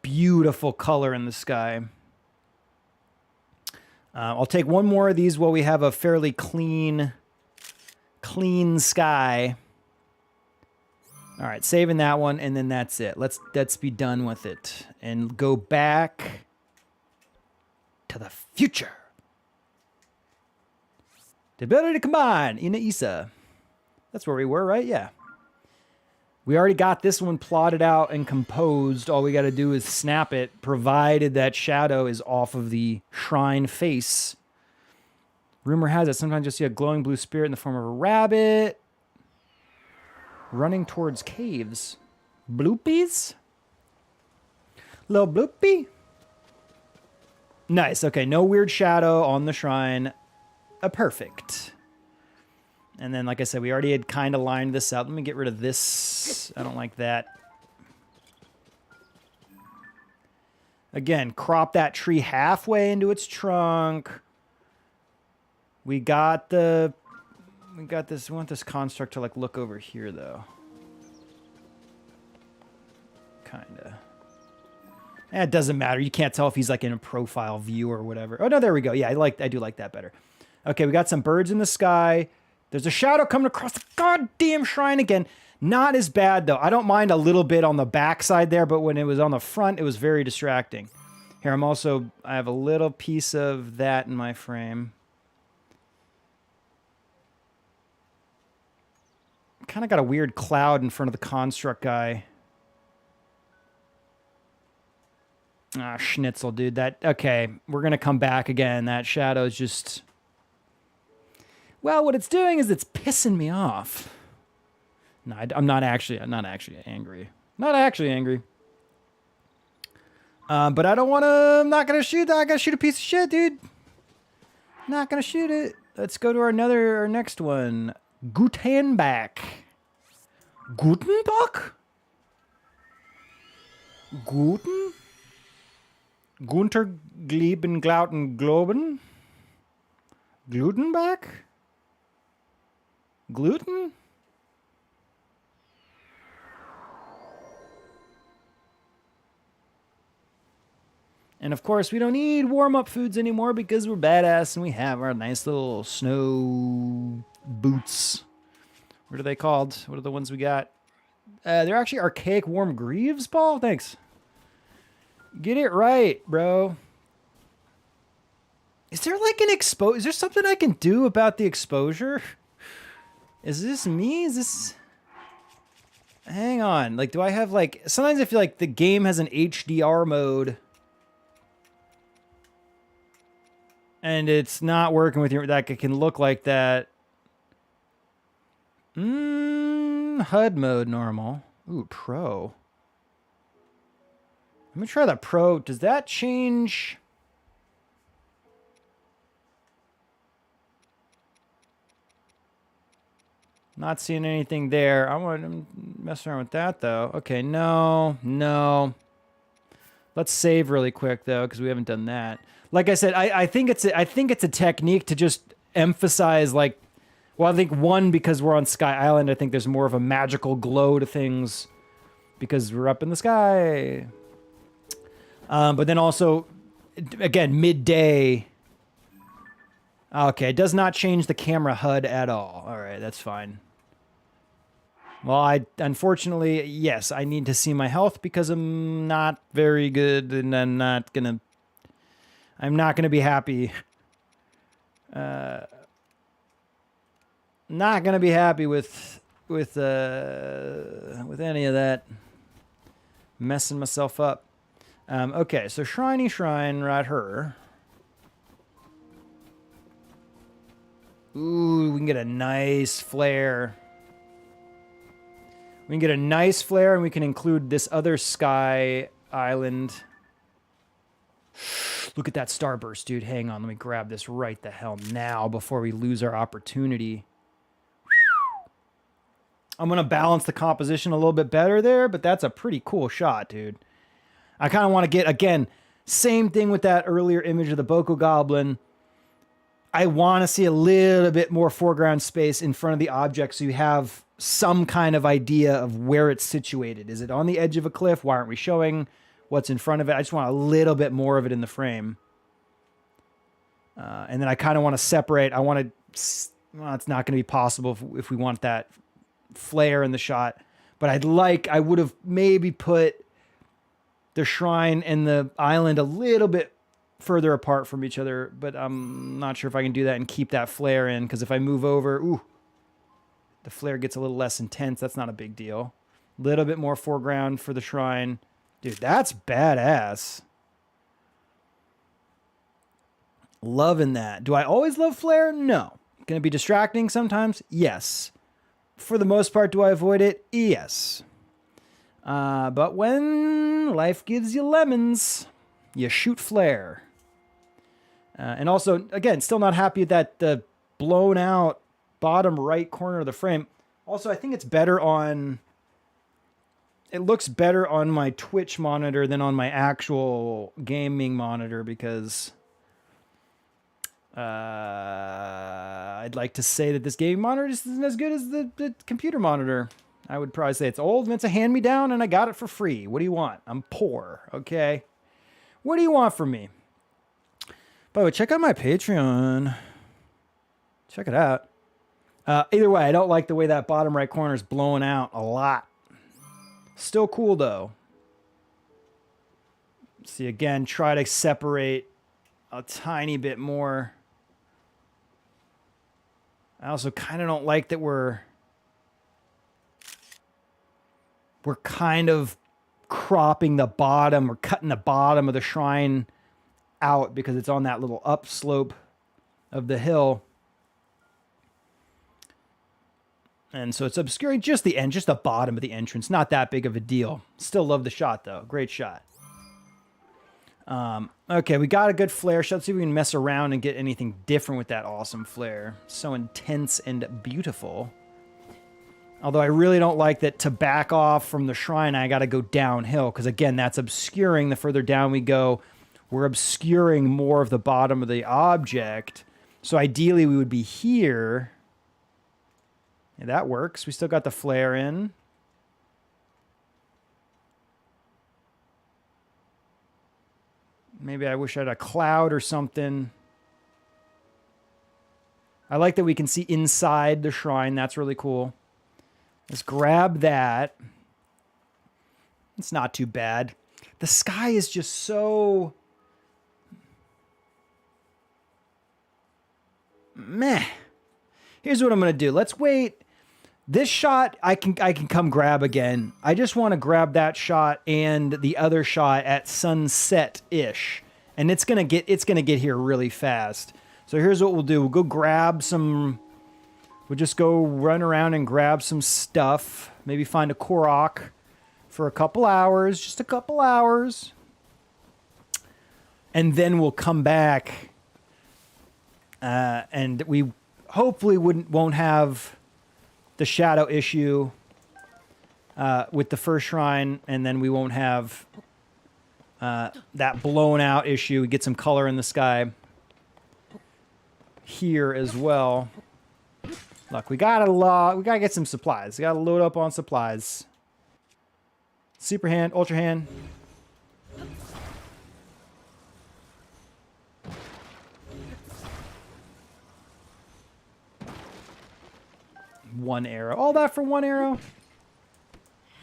beautiful color in the sky. I'll take one more of these while we have a fairly clean sky. All right, saving that one, and then that's it. Let's be done with it and go back to the future. The ability to combine Ina Isa. That's where we were, right? Yeah. We already got this one plotted out and composed. All we got to do is snap it, provided that shadow is off of the shrine face. Rumor has it sometimes you'll see a glowing blue spirit in the form of a rabbit running towards caves. Bloopies? Little bloopy? Nice. Okay, no weird shadow on the shrine. Perfect. And then, like I said, we already had kind of lined this out. Let me get rid of this. I don't like that. Again, crop that tree halfway into its trunk. We got this. We want this construct to like look over here, though. Kinda. It doesn't matter. You can't tell if he's like in a profile view or whatever. Oh no, there we go. Yeah, I do like that better. Okay, we got some birds in the sky. There's a shadow coming across the goddamn shrine again. Not as bad though. I don't mind a little bit on the backside there, but when it was on the front, it was very distracting. Here, I have a little piece of that in my frame. Kind of got a weird cloud in front of the construct guy. Ah, schnitzel, dude. Okay, we're going to come back again. That shadow is just... Well, what it's doing is it's pissing me off. No, I'm not actually angry. Not actually angry. But I don't want to... I'm not going to shoot that. I got to shoot a piece of shit, dude. Not going to shoot it. Let's go to our next one. Gutenbach. Gutenbach? Guten? Gunter Gleben Glauten Globen? Glutenbach? Gluten? And of course, we don't need warm-up foods anymore because we're badass and we have our nice little snow boots. What are they called? What are the ones we got? They're actually archaic warm greaves, Paul. Thanks. Get it right, bro. Is there like an is there something I can do about the exposure? Is this me? Is this... Hang on. Like, do I have like... Sometimes I feel like the game has an HDR mode. And it's not working with your... Like, it can look like that. HUD mode normal. Ooh, Pro. Let me try the Pro. Does that change... Not seeing anything there. I want to mess around with that, though. Okay, no. Let's save really quick, though, because we haven't done that. Like I said, I think it's a technique to just emphasize, like... Well, I think, one, because we're on Sky Island, I think there's more of a magical glow to things because we're up in the sky. But then also, again, midday... Okay, it does not change the camera HUD at all. All right, that's fine. Well, unfortunately, yes, I need to see my health because I'm not very good, and I'm not gonna be happy. Not gonna be happy with any of that. Messing myself up. Okay, so Shriney Shrine, right here. Ooh, we can get a nice flare. We can get a nice flare, and we can include this other sky island. Look at that starburst, dude. Hang on, let me grab this right the hell now before we lose our opportunity. I'm going to balance the composition a little bit better there, but that's a pretty cool shot, dude. I kind of want to get, again, same thing with that earlier image of the Boko Goblin. I want to see a little bit more foreground space in front of the object so you have some kind of idea of where it's situated. Is it on the edge of a cliff? Why aren't we showing what's in front of it? I just want a little bit more of it in the frame. And then I kind of want to separate. I want to... Well, it's not going to be possible if we want that flare in the shot. But I would have maybe put the shrine and the island a little bit further apart from each other, but I'm not sure if I can do that and keep that flare in, because if I move over, ooh, the flare gets a little less intense. That's not a big deal. A little bit more foreground for the shrine. Dude, that's badass. Loving that. Do I always love flare? No. Gonna be distracting sometimes? Yes. For the most part, do I avoid it? Yes. But when life gives you lemons, you shoot flare. And also, again, still not happy that the blown out bottom right corner of the frame. Also, I think it's better on... It looks better on my Twitch monitor than on my actual gaming monitor because... I'd like to say that this gaming monitor isn't as good as the computer monitor. I would probably say it's old and it's a hand-me-down and I got it for free. What do you want? I'm poor, okay? What do you want from me? By the way, check out my Patreon. Check it out. Either way, I don't like the way that bottom right corner is blowing out a lot. Still cool, though. See, again, try to separate a tiny bit more. I also kind of don't like that we're kind of cropping the bottom or cutting the bottom of the shrine out because it's on that little upslope of the hill. And so it's obscuring just the end, just the bottom of the entrance. Not that big of a deal. Still love the shot, though. Great shot. Okay, we got a good flare shot. Let's see if we can mess around and get anything different with that awesome flare. So intense and beautiful. Although I really don't like that to back off from the shrine, I got to go downhill. Because again, that's obscuring. The further down we go, we're obscuring more of the bottom of the object. So ideally, we would be here. Yeah, that works. We still got the flare in. Maybe I wish I had a cloud or something. I like that we can see inside the shrine. That's really cool. Let's grab that. It's not too bad. The sky is just so meh. Here's what I'm gonna do. Let's wait. This shot I can come grab again. I just want to grab that shot and the other shot at sunset-ish. And it's gonna get here really fast. So here's what we'll do. We'll go grab some. We'll just go run around and grab some stuff. Maybe find a Korok for a couple hours, just a couple hours. And then we'll come back. And we hopefully won't have the shadow issue with the first shrine, and then we won't have that blown out issue. We get some color in the sky here as well. Look, we gotta get some supplies. We gotta load up on supplies. Super hand, ultra hand. One arrow. All that for one arrow.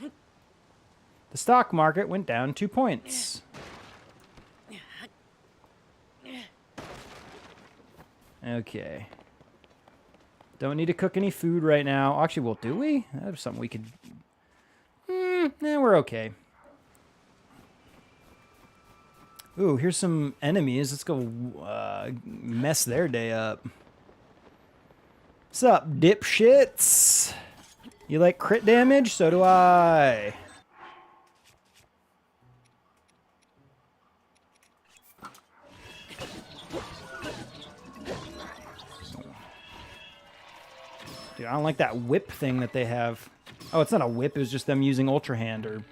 The stock market went down 2 points. Okay. Don't need to cook any food right now. Actually, well, do we? That's something we could... Nah, we're okay. Ooh, here's some enemies. Let's go mess their day up. What's up, dipshits? You like crit damage? So do I. Dude, I don't like that whip thing that they have. Oh, it's not a whip. It was just them using Ultra Hand or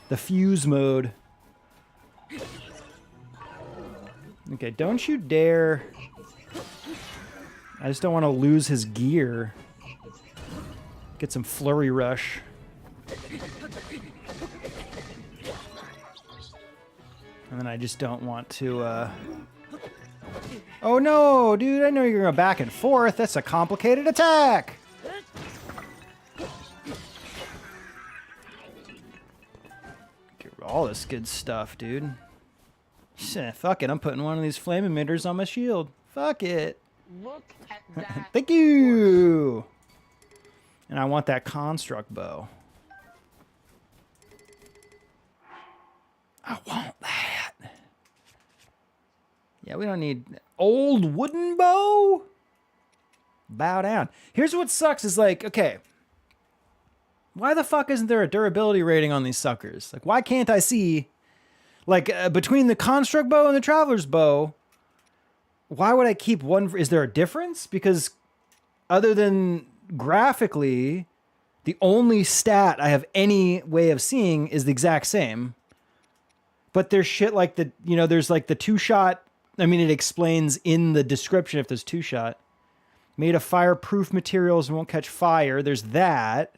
the fuse mode. Okay, don't you dare. I just don't want to lose his gear. Get some flurry rush. And then I just don't want to, Oh no, dude, I know you're going back and forth. That's a complicated attack. Get all this good stuff, dude. Fuck it, I'm putting one of these flame emitters on my shield. Fuck it. Look at that. Thank you. And I want that construct bow. I want that. Yeah, we don't need old wooden bow. Bow down. Here's what sucks is like, okay, why the fuck isn't there a durability rating on these suckers? Like, why can't I see, like, between the construct bow and the traveler's bow, why would I keep one? Is there a difference? Because other than graphically, the only stat I have any way of seeing is the exact same. But there's shit like the, you know, there's like the two-shot. I mean, it explains in the description if there's two-shot. Made of fireproof materials and won't catch fire. There's that.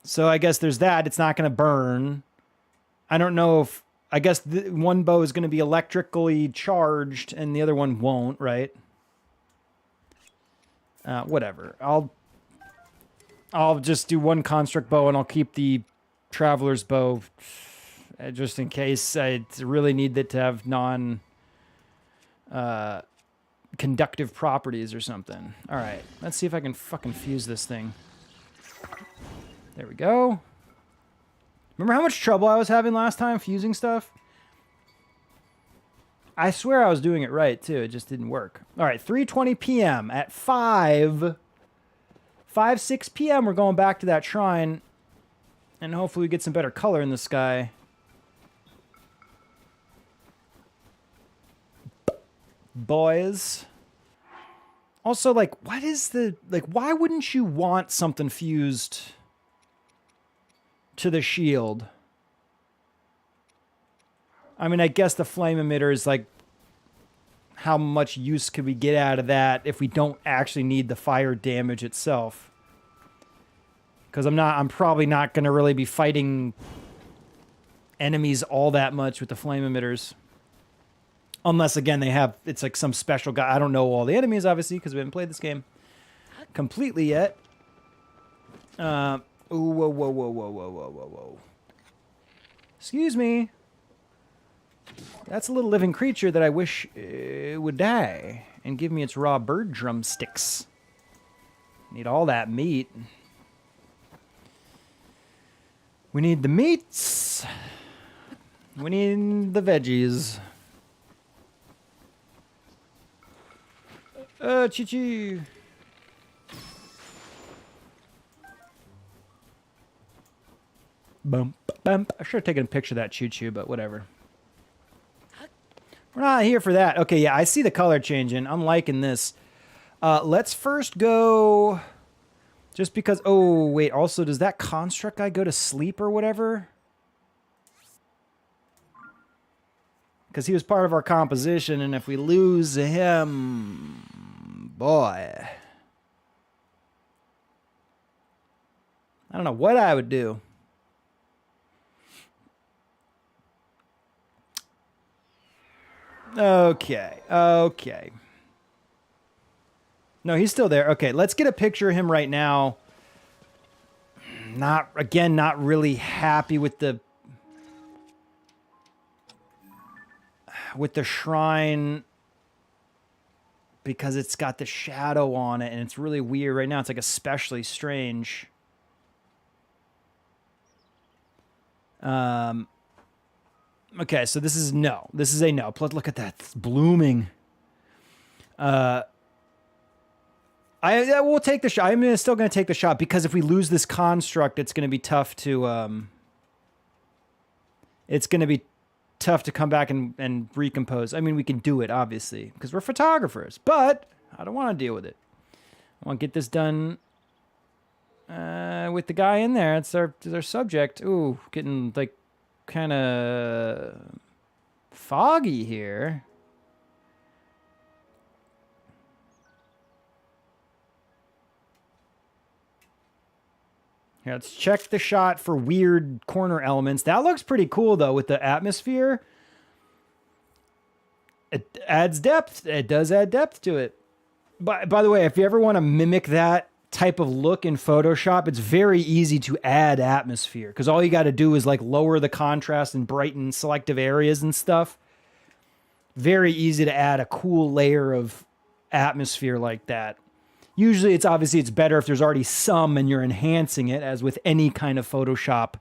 So I guess there's that. It's not going to burn. I don't know if... I guess one bow is going to be electrically charged and the other one won't, right? Whatever. I'll just do one construct bow and I'll keep the traveler's bow just in case I really need it to have conductive properties or something. All right, let's see if I can fucking fuse this thing. There we go. Remember how much trouble I was having last time fusing stuff? I swear I was doing it right, too. It just didn't work. All right, 3:20 p.m. At 6 p.m., we're going back to that shrine. And hopefully we get some better color in the sky. Boys. Also, like, what is the... Like, why wouldn't you want something fused to the shield? I mean, I guess the flame emitter is like, how much use could we get out of that if we don't actually need the fire damage itself? Because I'm probably not going to really be fighting enemies all that much with the flame emitters. Unless, again, it's like some special guy. I don't know all the enemies, obviously, because we haven't played this game completely yet. Ooh, whoa, whoa, whoa, whoa, whoa, whoa, whoa, whoa. Excuse me. That's a little living creature that I wish would die and give me its raw bird drumsticks. Need all that meat. We need the meats. We need the veggies. Choo-choo. Bump, bump. I should have taken a picture of that choo-choo, but whatever. We're not here for that. Okay, yeah, I see the color changing. I'm liking this. Let's first go... Just because... Oh, wait. Also, does that construct guy go to sleep or whatever? Because he was part of our composition, and if we lose him... Boy. I don't know what I would do. Okay. Okay. No, he's still there. Okay, let's get a picture of him right now. Not really happy with the shrine because it's got the shadow on it and it's really weird right now. It's like especially strange. Okay, so this is no. This is a no. Plus, look at that. It's blooming. I will take the shot. I'm still going to take the shot because if we lose this construct, it's going to be tough to it's going to be tough to come back and recompose. I mean, we can do it obviously because we're photographers, but I don't want to deal with it. I want to get this done with the guy in there. It's our subject. Ooh, getting like kind of foggy here. Here, let's check the shot for weird corner elements. That looks pretty cool, though, with the atmosphere. It adds depth. It does add depth to it. By the way, if you ever want to mimic that type of look in Photoshop, it's very easy to add atmosphere because all you got to do is like lower the contrast and brighten selective areas and stuff. Very easy to add a cool layer of atmosphere like that. Usually it's better if there's already some and you're enhancing it, as with any kind of Photoshop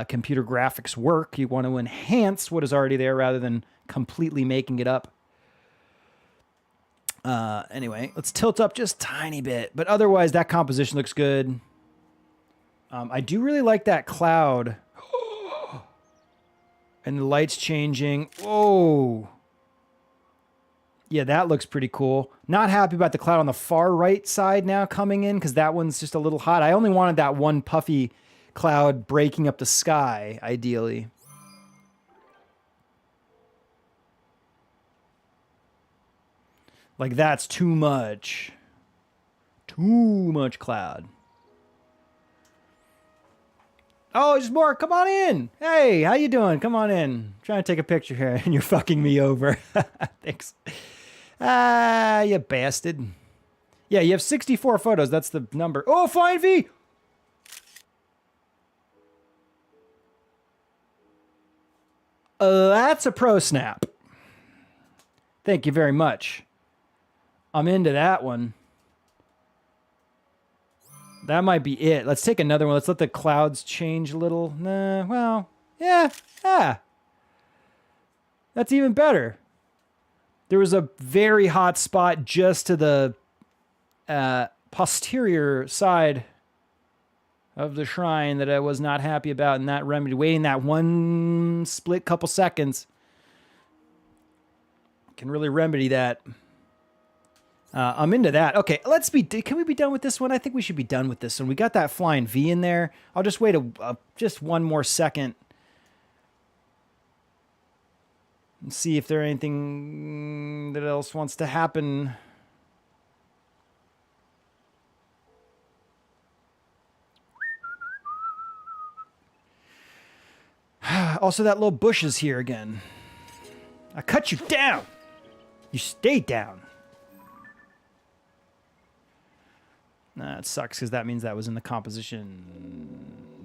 computer graphics work. You want to enhance what is already there rather than completely making it up. Anyway, let's tilt up just a tiny bit. But otherwise, that composition looks good. I do really like that cloud. And the light's changing. Oh. Yeah, that looks pretty cool. Not happy about the cloud on the far right side now coming in because that one's just a little hot. I only wanted that one puffy cloud breaking up the sky, ideally. Like, that's too much. Too much cloud. Oh, there's more. Come on in. Hey, how you doing? Come on in. I'm trying to take a picture here, and you're fucking me over. Thanks. You bastard. Yeah, you have 64 photos. That's the number. Oh, Flying V! That's a ProSnap. Thank you very much. I'm into that one. That might be it. Let's take another one. Let's let the clouds change a little. Nah, well, yeah. That's even better. There was a very hot spot just to the posterior side of the shrine that I was not happy about, and that remedy, waiting that one split couple seconds can really remedy that. I'm into that. Okay, can we be done with this one? I think we should be done with this one. We got that flying V in there. I'll just wait just one more second and see if there's anything that else wants to happen. Also, that little bush is here again. I cut you down. You stay down. It sucks because that means that was in the composition.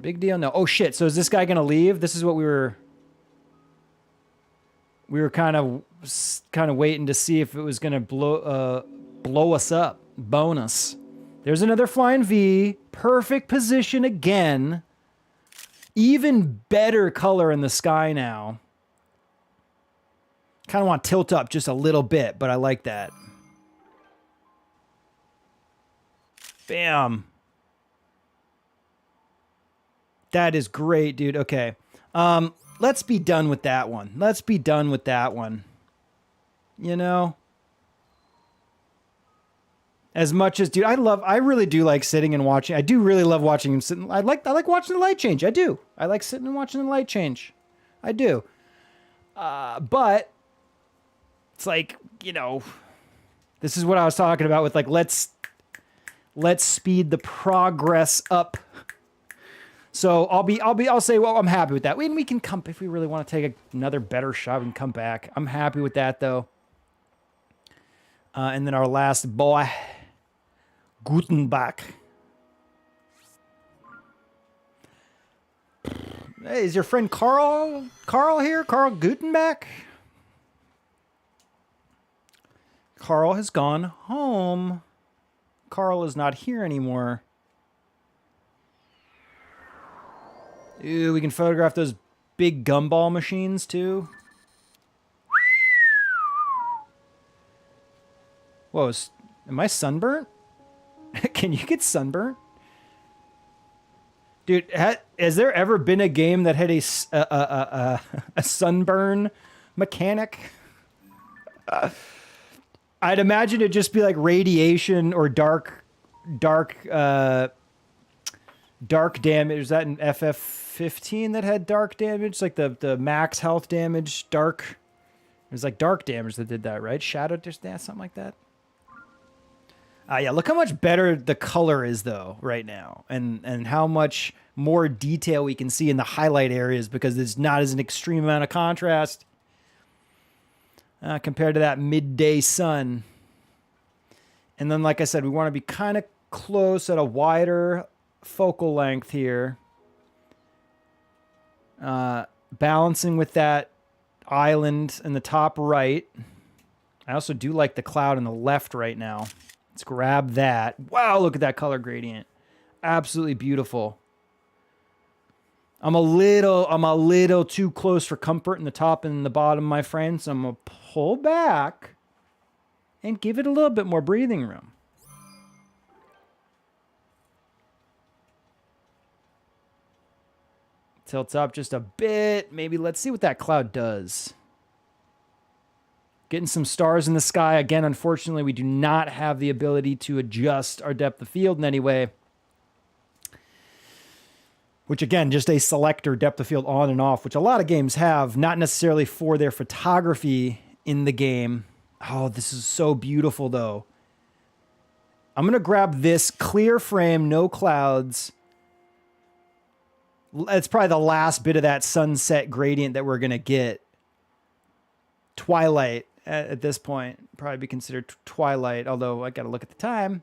Big deal? No. Oh, shit. So is this guy going to leave? This is what we were kind of waiting to see if it was going to blow us up. Bonus. There's another flying V. Perfect position again. Even better color in the sky now. Kind of want to tilt up just a little bit, but I like that. Bam. That is great, dude. Okay. Let's be done with that one. Let's be done with that one. You know? As much as, dude, I really do like sitting and watching. I do really love watching him sit. I like watching the light change. I do. I like sitting and watching the light change. I do. But it's like, you know, this is what I was talking about with like, let's speed the progress up. So I'll say, well, I'm happy with that. We can come if we really want to take another better shot. We can come back. I'm happy with that though. And then our last boy, Gutenbach. Hey, is your friend Carl here? Carl Gutenbach? Carl has gone home. Carl is not here anymore. Ooh, we can photograph those big gumball machines too. Whoa, am I sunburnt? Can you get sunburnt? Dude, has there ever been a game that had a sunburn mechanic? I'd imagine it'd just be like radiation or dark damage. Was that in FF15 that had dark damage? Like the max health damage, dark. It was like dark damage that did that, right? Shadow dance, something like that. Yeah, look how much better the color is though right now, and how much more detail we can see in the highlight areas because it's not as an extreme amount of contrast compared to that midday sun. And then, like I said, we want to be kind of close at a wider focal length here, balancing with that island in the top right. I also do like the cloud in the left right now. Let's grab that. Wow, look at that color gradient. Absolutely beautiful. I'm a little too close for comfort in the top and the bottom, my friend. So I'm going to pull back and give it a little bit more breathing room. Tilts up just a bit. Maybe let's see what that cloud does. Getting some stars in the sky. Again, unfortunately, we do not have the ability to adjust our depth of field in any way. Which, again, just a selector depth of field on and off, which a lot of games have, not necessarily for their photography in the game. Oh, this is so beautiful, though. I'm going to grab this clear frame, no clouds. It's probably the last bit of that sunset gradient that we're going to get. Twilight. At this point, probably be considered twilight, although I got to look at the time.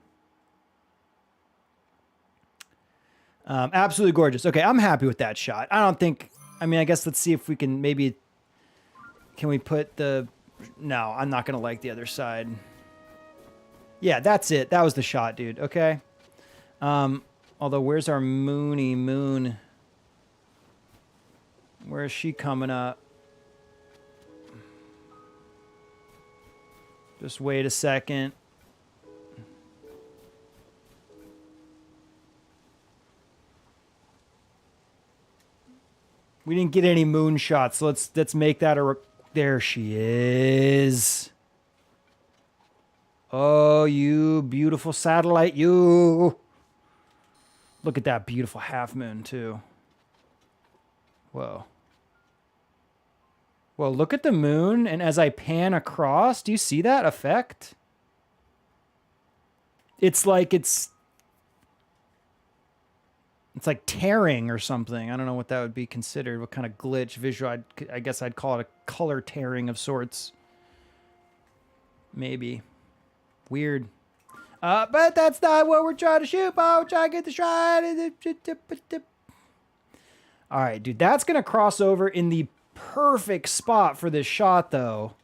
Absolutely gorgeous. Okay, I'm happy with that shot. I guess let's see if we can maybe, can we put no, I'm not going to like the other side. Yeah, that's it. That was the shot, dude. Okay. Although, where's our moon? Where is she coming up? Just wait a second. We didn't get any moon shots, so let's make that there she is. Oh, you beautiful satellite, you. Look at that beautiful half moon, too. Whoa. Well, look at the moon, and as I pan across, do you see that effect? It's like it's like tearing or something. I don't know what that would be considered. What kind of glitch visual? I guess I'd call it a color tearing of sorts. Maybe. Weird. But that's not what we're trying to shoot. We're trying to get the shrine. All right, dude. That's going to cross over in the perfect spot for this shot, though.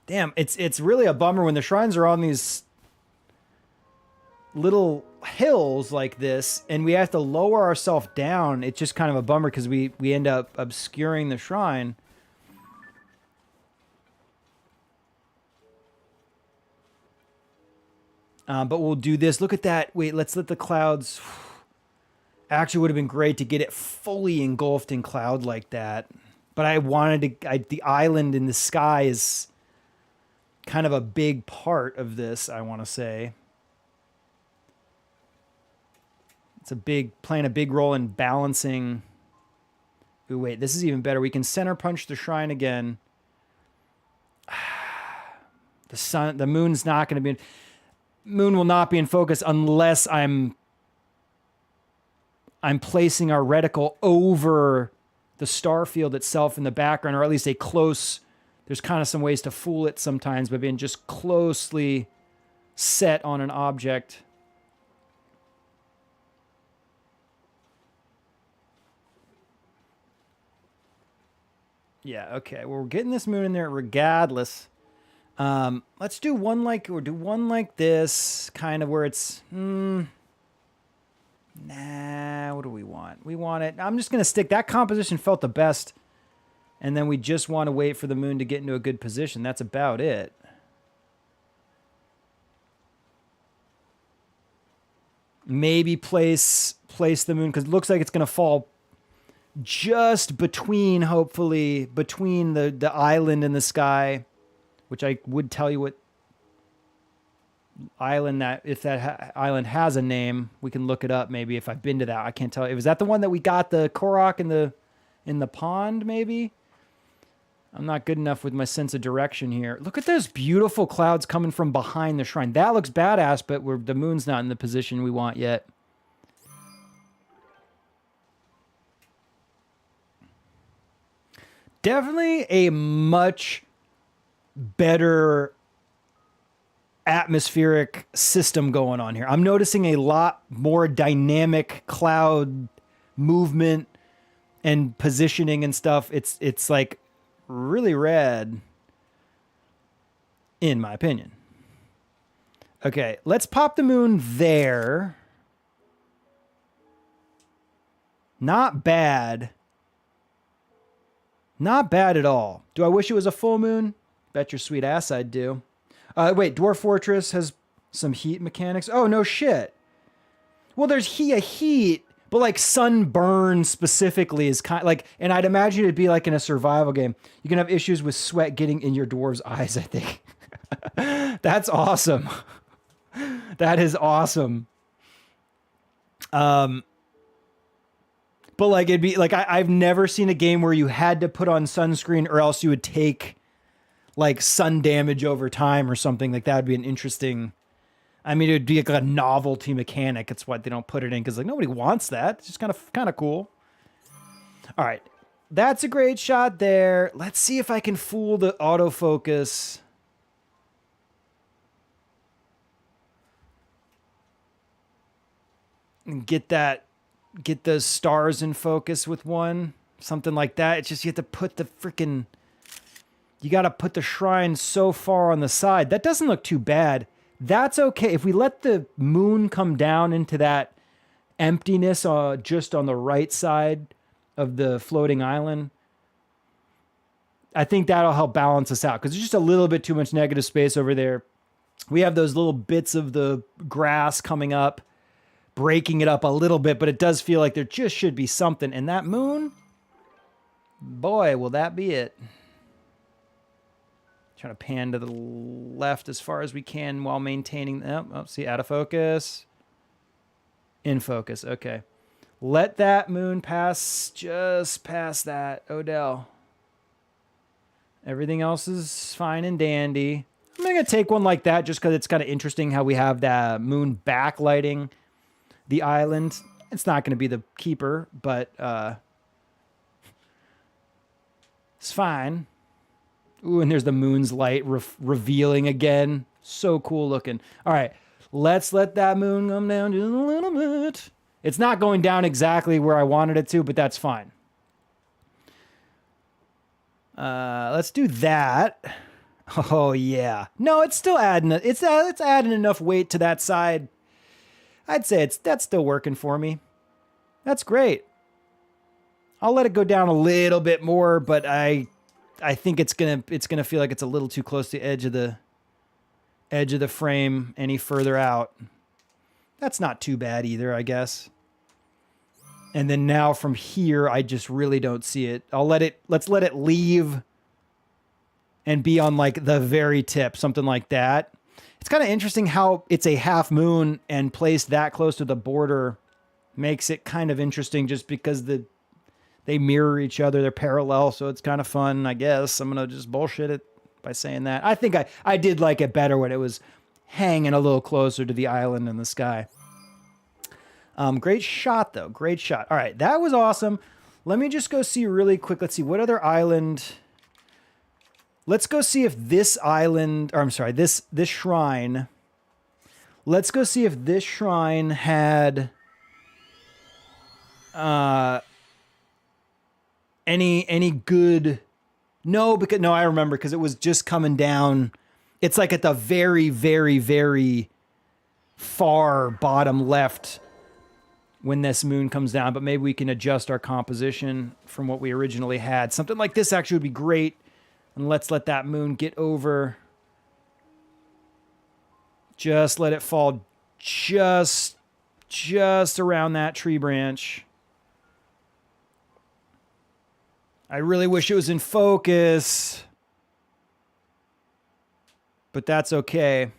Damn, it's really a bummer when the shrines are on these little hills like this, and we have to lower ourselves down. It's just kind of a bummer because we end up obscuring the shrine. But we'll do this. Look at that. Wait, let's let the clouds... Actually, would have been great to get it fully engulfed in cloud like that. But I wanted to... the island in the sky is kind of a big part of this, I want to say. It's playing a big role in balancing... Ooh, wait, this is even better. We can center punch the shrine again. The moon's not going to be... Moon will not be in focus unless I'm placing our reticle over the star field itself in the background, or at least a close... There's kind of some ways to fool it sometimes by being just closely set on an object. Yeah, okay. Well, we're getting this moon in there regardless. Let's do one like this, kind of where it's... Nah, what do we want? We want it... I'm just going to stick... That composition felt the best. And then we just want to wait for the moon to get into a good position. That's about it. Maybe place the moon, because it looks like it's going to fall just between, hopefully, between the island and the sky, which I would tell you what island that, if that island has a name, we can look it up maybe if I've been to that. I can't tell you. Was that the one that we got the Korok in the pond, maybe? I'm not good enough with my sense of direction here. Look at those beautiful clouds coming from behind the shrine. That looks badass, but the moon's not in the position we want yet. Definitely a much better atmospheric system going on here. I'm noticing a lot more dynamic cloud movement and positioning and stuff. It's like really rad, in my opinion. Okay, let's pop the moon there. Not bad. Not bad at all. Do I wish it was a full moon? Bet your sweet ass I do. Wait, Dwarf Fortress has some heat mechanics. Oh, no shit. Well, there's a heat, but like sunburn specifically is kind of like, and I'd imagine it'd be like in a survival game. You can have issues with sweat getting in your dwarves' eyes, I think. That's awesome. That is awesome. But like it'd be like I've never seen a game where you had to put on sunscreen or else you would take like sun damage over time or something like that. Would be an interesting. I mean, it'd be like a novelty mechanic. It's why they don't put it in because like nobody wants that. It's just kind of cool. All right, that's a great shot there. Let's see if I can fool the autofocus. And get those stars in focus with one, something like that. It's just you have to put the freaking, you got to put the shrine so far on the side. That doesn't look too bad. That's okay. If we let the moon come down into that emptiness just on the right side of the floating island, I think that'll help balance us out because there's just a little bit too much negative space over there. We have those little bits of the grass coming up, breaking it up a little bit, but it does feel like there just should be something. And that moon, boy, will that be it. Trying to pan to the left as far as we can while maintaining... Oh, see, out of focus. In focus, okay. Let that moon pass just past that, Odell. Everything else is fine and dandy. I'm going to take one like that just because it's kind of interesting how we have that moon backlighting the island. It's not going to be the keeper, but it's fine. Ooh, and there's the moon's light revealing again. So cool looking. All right, let's let that moon come down just a little bit. It's not going down exactly where I wanted it to, but that's fine. Let's do that. Oh yeah. No, it's still adding. It's adding enough weight to that side. I'd say that's still working for me. That's great. I'll let it go down a little bit more, but I think it's gonna feel like it's a little too close to the edge of the frame any further out. That's not too bad either, I guess. And then now from here, I just really don't see it. Let's let it leave and be on like the very tip, something like that. It's kind of interesting how it's a half moon and placed that close to the border makes it kind of interesting just because they mirror each other. They're parallel. So it's kind of fun, I guess. I'm going to just bullshit it by saying that. I think I did like it better when it was hanging a little closer to the island and the sky. Great shot, though. Great shot. All right, that was awesome. Let me just go see really quick. Let's see, what other island... Let's go see if this island... Or, I'm sorry, this shrine... Let's go see if this shrine had... any good... No, because... No, I remember, because it was just coming down... It's like at the very, very, very far bottom left when this moon comes down, but maybe we can adjust our composition from what we originally had. Something like this actually would be great. And let's let that moon get over. Just let it fall just around that tree branch. I really wish it was in focus, but that's okay.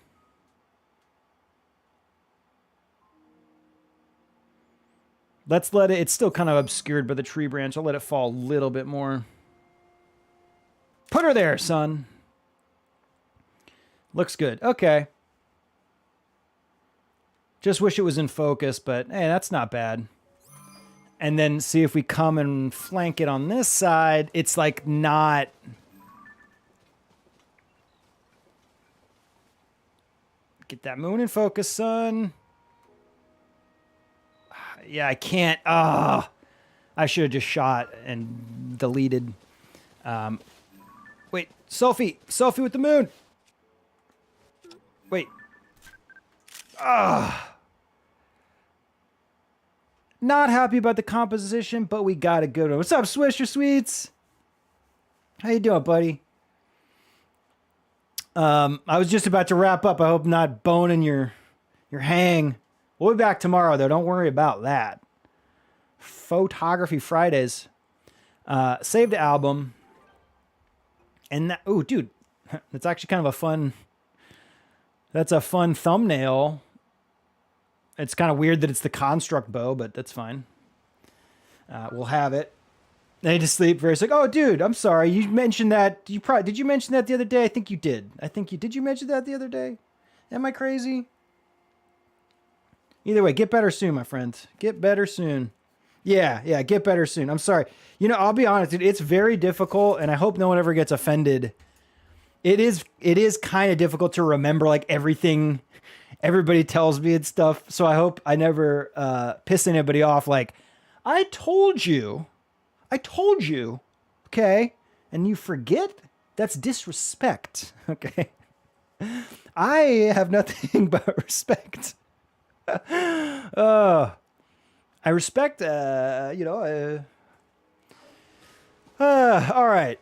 Let's let it's still kind of obscured by the tree branch. I'll let it fall a little bit more. Put her there, son. Looks good. Okay. Just wish it was in focus, but hey, that's not bad. And then see if we come and flank it on this side. It's like not... Get that moon in focus, son. Yeah, I can't. I should have just shot and deleted. Wait, selfie. Selfie with the moon. Wait. Not happy about the composition, but we got a good one. What's up, Swisher Sweets? How you doing, buddy? I was just about to wrap up. I hope not boning your hang. We'll be back tomorrow, though. Don't worry about that. Fauxtography Fridays. Saved album. And that, ooh, dude, that's actually kind of a fun, that's a fun thumbnail. It's kind of weird that it's the construct bow, but that's fine. We'll have it. I need to sleep very sick. Oh, dude, I'm sorry. You mentioned that. Did you mention that the other day? I think you did. Did you mention that the other day? Am I crazy? Either way, get better soon, my friend. Get better soon. Yeah, get better soon. I'm sorry. You know, I'll be honest, dude, it's very difficult, and I hope no one ever gets offended. It is kind of difficult to remember, like, everything everybody tells me and stuff, so I hope I never piss anybody off, like, I told you, okay? And you forget? That's disrespect, okay? I have nothing but respect. I respect, all right.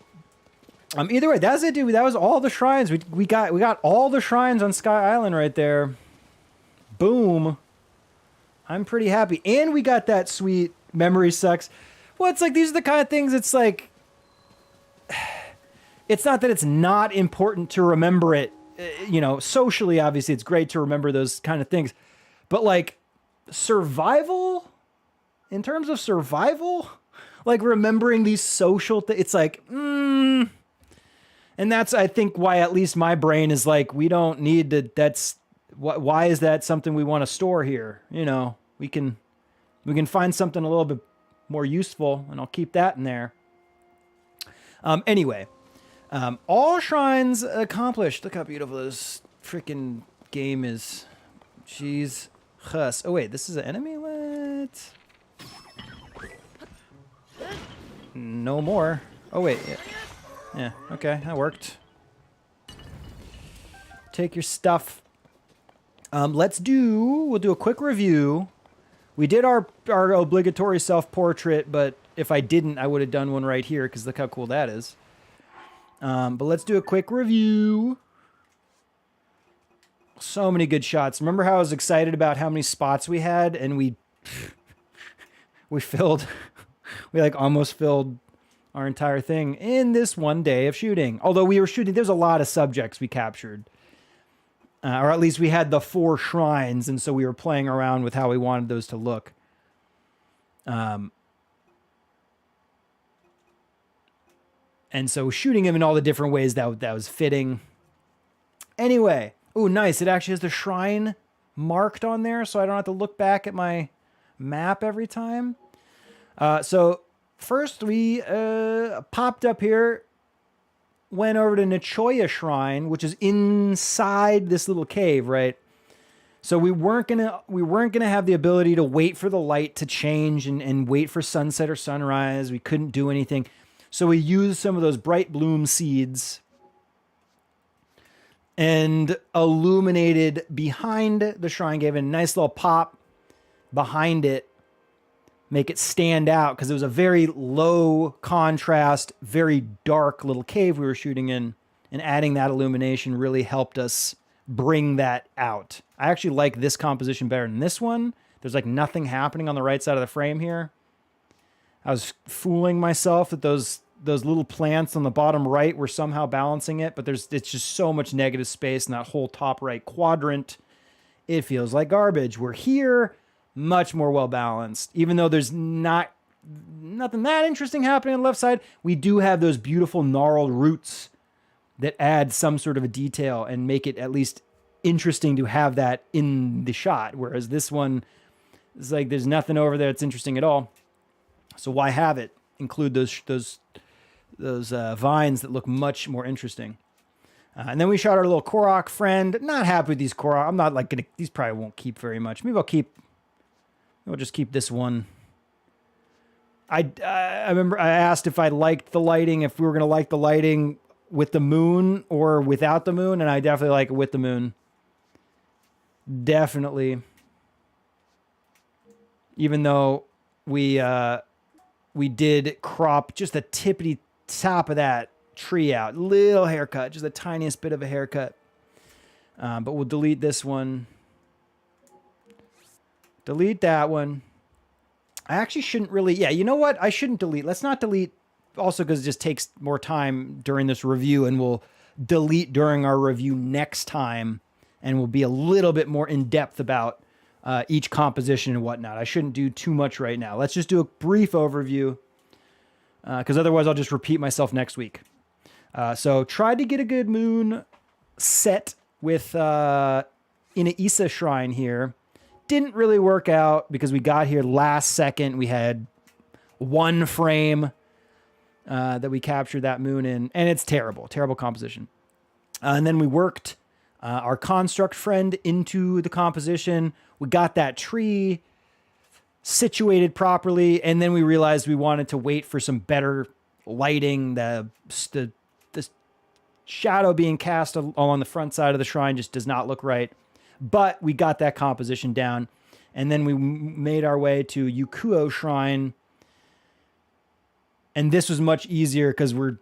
Either way, that's it, dude. That was all the shrines. We got all the shrines on Sky Island right there. Boom. I'm pretty happy. And we got that sweet memory sucks. Well, it's like, these are the kind of things, it's like, it's not that it's not important to remember it. Socially, obviously, it's great to remember those kind of things. But, like, survival, in terms of survival, like, remembering these social things, it's like, And that's, I think, why at least my brain is like, we don't need to, why is that something we want to store here? We can find something a little bit more useful, and I'll keep that in there. Anyway, All shrines accomplished. Look how beautiful this freaking game is. Jeez. Hus. Oh, wait. This is an enemy? What? No more. Oh, wait. Yeah. Okay. That worked. Take your stuff. We'll do a quick review. We did our obligatory self-portrait, but if I didn't, I would have done one right here because look how cool that is. But let's do a quick review. So many good shots. Remember how I was excited about how many spots we had, and we like almost filled our entire thing in this one day of shooting. Although we were shooting, there's a lot of subjects we captured. Or at least we had the 4 shrines, and so we were playing around with how we wanted those to look. And so shooting them in all the different ways that was fitting. Anyway, oh, nice. It actually has the shrine marked on there, so I don't have to look back at my map every time. So first we popped up here, went over to Nichoya Shrine, which is inside this little cave, right? So we weren't gonna have the ability to wait for the light to change and wait for sunset or sunrise. We couldn't do anything. So we used some of those bright bloom seeds and illuminated behind the shrine, gave it a nice little pop behind it, make it stand out because it was a very low contrast, very dark little cave we were shooting in, and adding that illumination really helped us bring that out. I actually like this composition better than this one. There's like nothing happening on the right side of the frame here. I was fooling myself that those little plants on the bottom right were somehow balancing it, but it's just so much negative space in that whole top right quadrant. It feels like garbage. We're here, much more well balanced. Even though there's nothing that interesting happening on the left side, we do have those beautiful gnarled roots that add some sort of a detail and make it at least interesting to have that in the shot. Whereas this one is like there's nothing over there that's interesting at all. So why have it? Include those vines that look much more interesting. And then we shot our little Korok friend. Not happy with these Korok. I'm not like these probably won't keep very much. Maybe We'll just keep this one. I remember I asked if I liked the lighting, if we were going to like the lighting with the moon or without the moon, and I definitely like it with the moon. Definitely. Even though we did crop just the tippity top of that tree out. Little haircut, just the tiniest bit of a haircut. But we'll delete this one. Delete that one. I actually shouldn't really... Yeah, you know what? I shouldn't delete. Let's not delete also because it just takes more time during this review, and we'll delete during our review next time, and we'll be a little bit more in-depth about each composition and whatnot. I shouldn't do too much right now. Let's just do a brief overview because otherwise I'll just repeat myself next week. So tried to get a good moon set with Inaisa Shrine here. Didn't really work out because we got here last second. We had one frame that we captured that moon in, and it's terrible composition. And then we worked our construct friend into the composition. We got that tree situated properly, and then we realized we wanted to wait for some better lighting. The shadow being cast along the front side of the shrine just does not look right. But we got that composition down, and then we made our way to Yukuo Shrine. And this was much easier because we're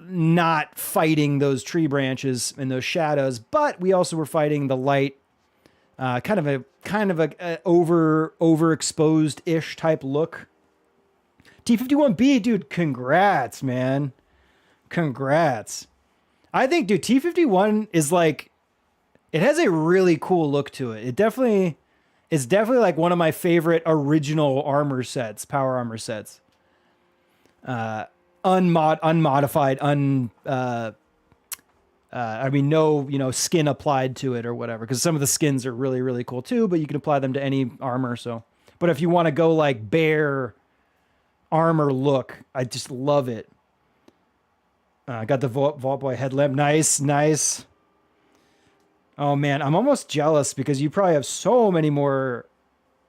not fighting those tree branches and those shadows, but we also were fighting the light, kind of a overexposed-ish type look. T51B, dude, congrats, man. Congrats. I think, dude, T51 is like, it has a really cool look to it. It's definitely like one of my favorite original armor sets, power armor sets. Unmodified, no, skin applied to it or whatever. Because some of the skins are really, really cool too, but you can apply them to any armor. So, but if you want to go like bare armor look, I just love it. Got the Vault Boy headlamp. Nice, nice. Oh man, I'm almost jealous because you probably have so many more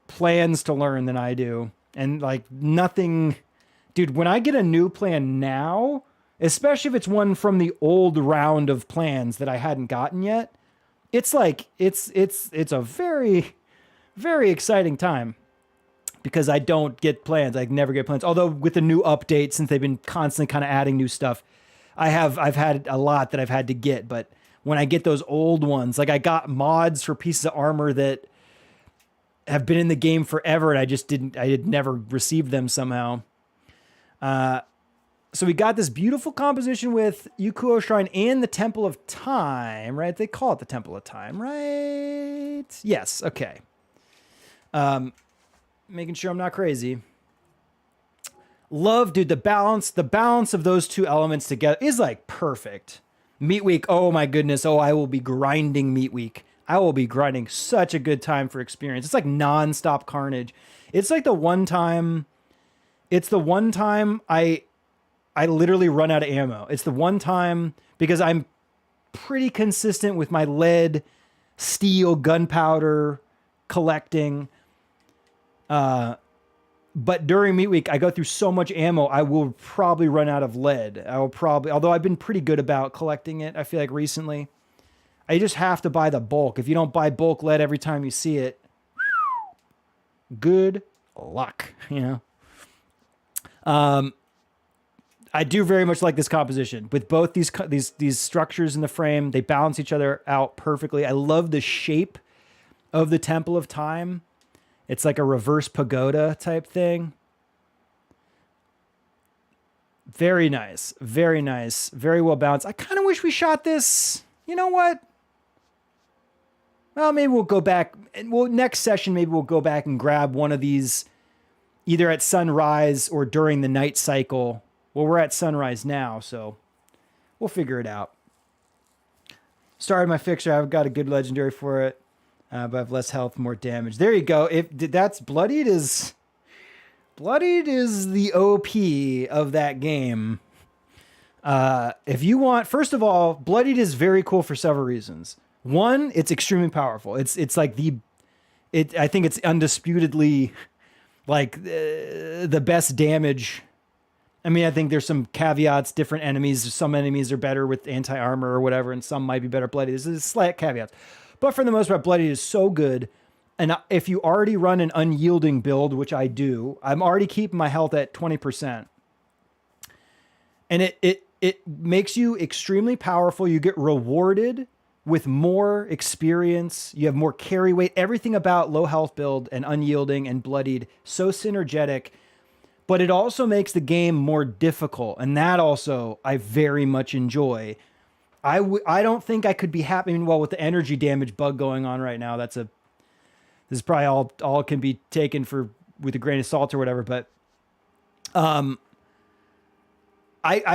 plans to learn than I do. And like nothing, dude, when I get a new plan now, especially if it's one from the old round of plans that I hadn't gotten yet, it's like, it's a very, very exciting time because I don't get plans. I never get plans. Although with the new update, since they've been constantly kind of adding new stuff, I've had a lot that I've had to get, but when I get those old ones, like I got mods for pieces of armor that have been in the game forever and I had never received them somehow. So we got this beautiful composition with Yukuo Shrine and the Temple of Time, right? They call it the Temple of Time, right? Yes, okay. Making sure I'm not crazy. Love, dude, the balance of those two elements together is like perfect. Meat Week, oh my goodness. Oh, I will be grinding Meat Week. I will be grinding such a good time for experience. It's like nonstop carnage. It's like the one time I literally run out of ammo. It's the one time because I'm pretty consistent with my lead, steel, gunpowder collecting. But during Meat Week, I go through so much ammo, I will probably run out of lead. Although I've been pretty good about collecting it, I feel like recently. I just have to buy the bulk. If you don't buy bulk lead every time you see it, good luck, you know? I do very much like this composition with both these structures in the frame. They balance each other out perfectly. I love the shape of the Temple of Time. It's like a reverse pagoda type thing. Very nice. Very nice. Very well balanced. I kind of wish we shot this. You know what? Well, maybe we'll go back. Next session, maybe we'll go back and grab one of these either at sunrise or during the night cycle. Well, we're at sunrise now, so we'll figure it out. Started my fixture. I've got a good legendary for it. But I have less health, more damage. There you go. If that's Bloodied is the OP of that game. If you want, first of all, Bloodied is very cool for several reasons. One, it's extremely powerful. It's like I think it's undisputedly like the best damage. I mean, I think there's some caveats, different enemies. Some enemies are better with anti-armor or whatever, and some might be better Bloodied. There's slight caveats. But for the most part, Bloodied is so good. And if you already run an unyielding build, which I do, I'm already keeping my health at 20%. And it makes you extremely powerful. You get rewarded with more experience. You have more carry weight. Everything about low health build and unyielding and Bloodied, so synergetic. But it also makes the game more difficult. And that also I very much enjoy. I don't think I could be happy. I mean, well, with the energy damage bug going on right now, this is probably all can be taken with a grain of salt or whatever. But I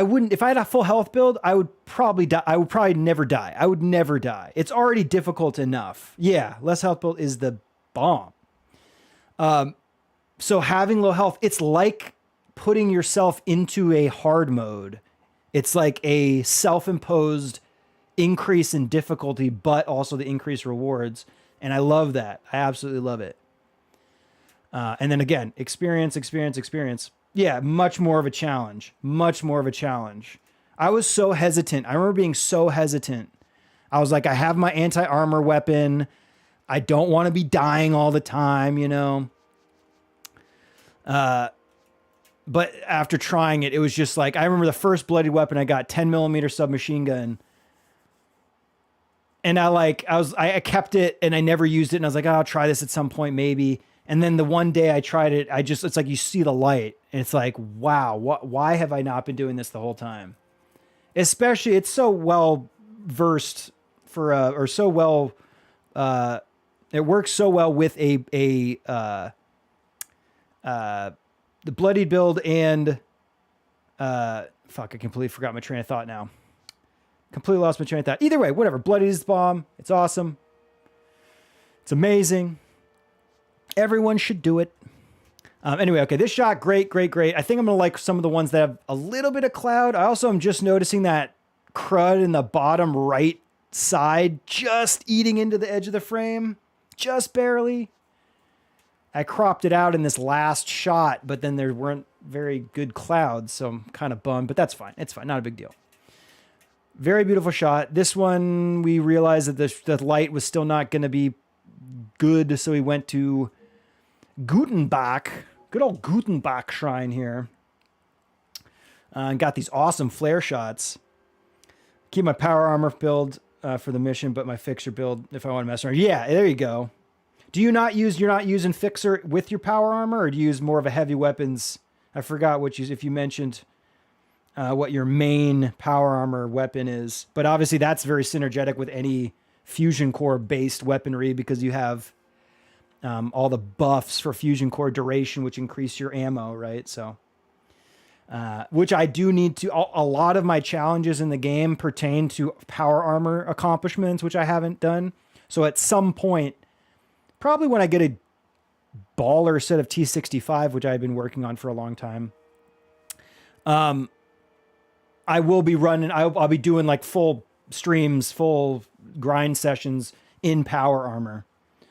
wouldn't, if I had a full health build, I would probably die. I would probably never die. I would never die. It's already difficult enough. Yeah, less health build is the bomb. So having low health, it's like putting yourself into a hard mode. It's like a self-imposed increase in difficulty, but also the increased rewards. And I love that. I absolutely love it. And then again, experience. Yeah, much more of a challenge. I was so hesitant. I remember being so hesitant. I was like, I have my anti-armor weapon. I don't want to be dying all the time, you know? But after trying it, it was just like, I remember the first Bloodied weapon I got, 10mm submachine gun. And I kept it and I never used it. And I was like, oh, I'll try this at some point, maybe. And then the one day I tried it, it's like you see the light and it's like, wow, why have I not been doing this the whole time? Especially, it's so well versed it works so well with the Bloodied build and I completely forgot my train of thought now. Completely lost my train of thought. Either way, whatever. Bloodied is the bomb. It's awesome. It's amazing. Everyone should do it. Anyway, okay, this shot, great, great, great. I think I'm going to like some of the ones that have a little bit of cloud. I also am just noticing that crud in the bottom right side just eating into the edge of the frame, just barely. I cropped it out in this last shot, but then there weren't very good clouds, so I'm kind of bummed, but that's fine. It's fine, not a big deal. Very beautiful shot. This one, we realized that the light was still not going to be good, so we went to Gutenbach. Good old Gutenbach shrine here. And got these awesome flare shots. Keep my power armor build for the mission, but my fixer build if I want to mess around. Yeah, there you go. You're not using fixer with your power armor, or do you use more of a heavy weapons? I forgot if you mentioned what your main power armor weapon is. But obviously that's very synergetic with any fusion core based weaponry because you have all the buffs for fusion core duration, which increase your ammo, right? So, which I do need to, a lot of my challenges in the game pertain to power armor accomplishments, which I haven't done. So at some point, probably when I get a baller set of T65, which I've been working on for a long time, I will be running, I'll be doing like full streams, full grind sessions in power armor.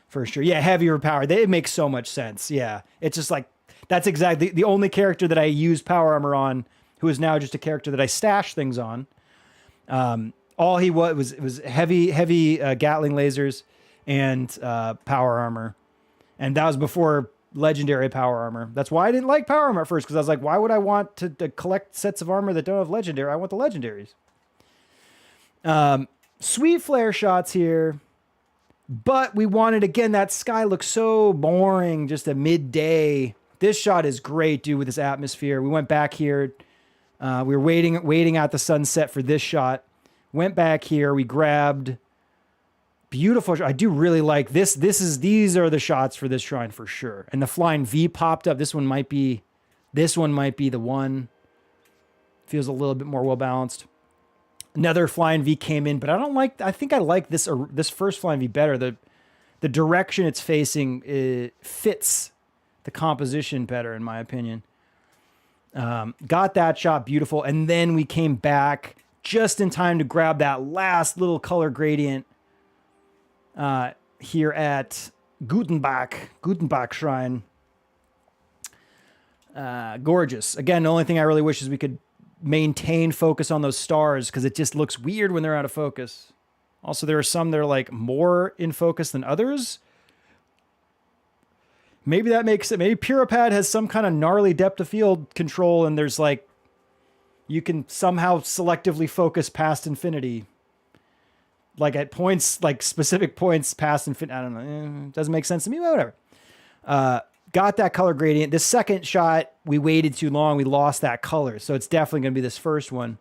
For sure. Yeah, heavier power. It makes so much sense. Yeah. It's just like, that's exactly the only character that I use power armor on, who is now just a character that I stash things on. All he was heavy Gatling lasers and power armor. And that was before legendary power armor. That's why I didn't like power armor at first, because I was like, why would I want to collect sets of armor that don't have legendary? I want the legendaries. Sweet flare shots here. But we wanted, again, that sky looks so boring, just a midday. This shot is great, dude, with this atmosphere. We went back here. We were waiting out the sunset for this shot. Went back here. We grabbed beautiful. I do really like this. These are the shots for this shrine for sure. And the flying V popped up. This one might be the one. Feels a little bit more well balanced. Another flying V came in, but I think I like this first flying V better. The direction it's facing fits the composition better, in my opinion. Got that shot beautiful. And then we came back just in time to grab that last little color gradient here at Gutenbach Shrine. Gorgeous. Again, the only thing I really wish is we could maintain focus on those stars, because it just looks weird when they're out of focus. Also, there are some that are like more in focus than others. Maybe that makes it. Maybe Purah Pad has some kind of gnarly depth of field control, and there's like, you can somehow selectively focus past infinity. Like at points, like specific points past infinity. I don't know. Doesn't make sense to me, but whatever. Got that color gradient. This second shot, we waited too long. We lost that color. So it's definitely going to be this first one.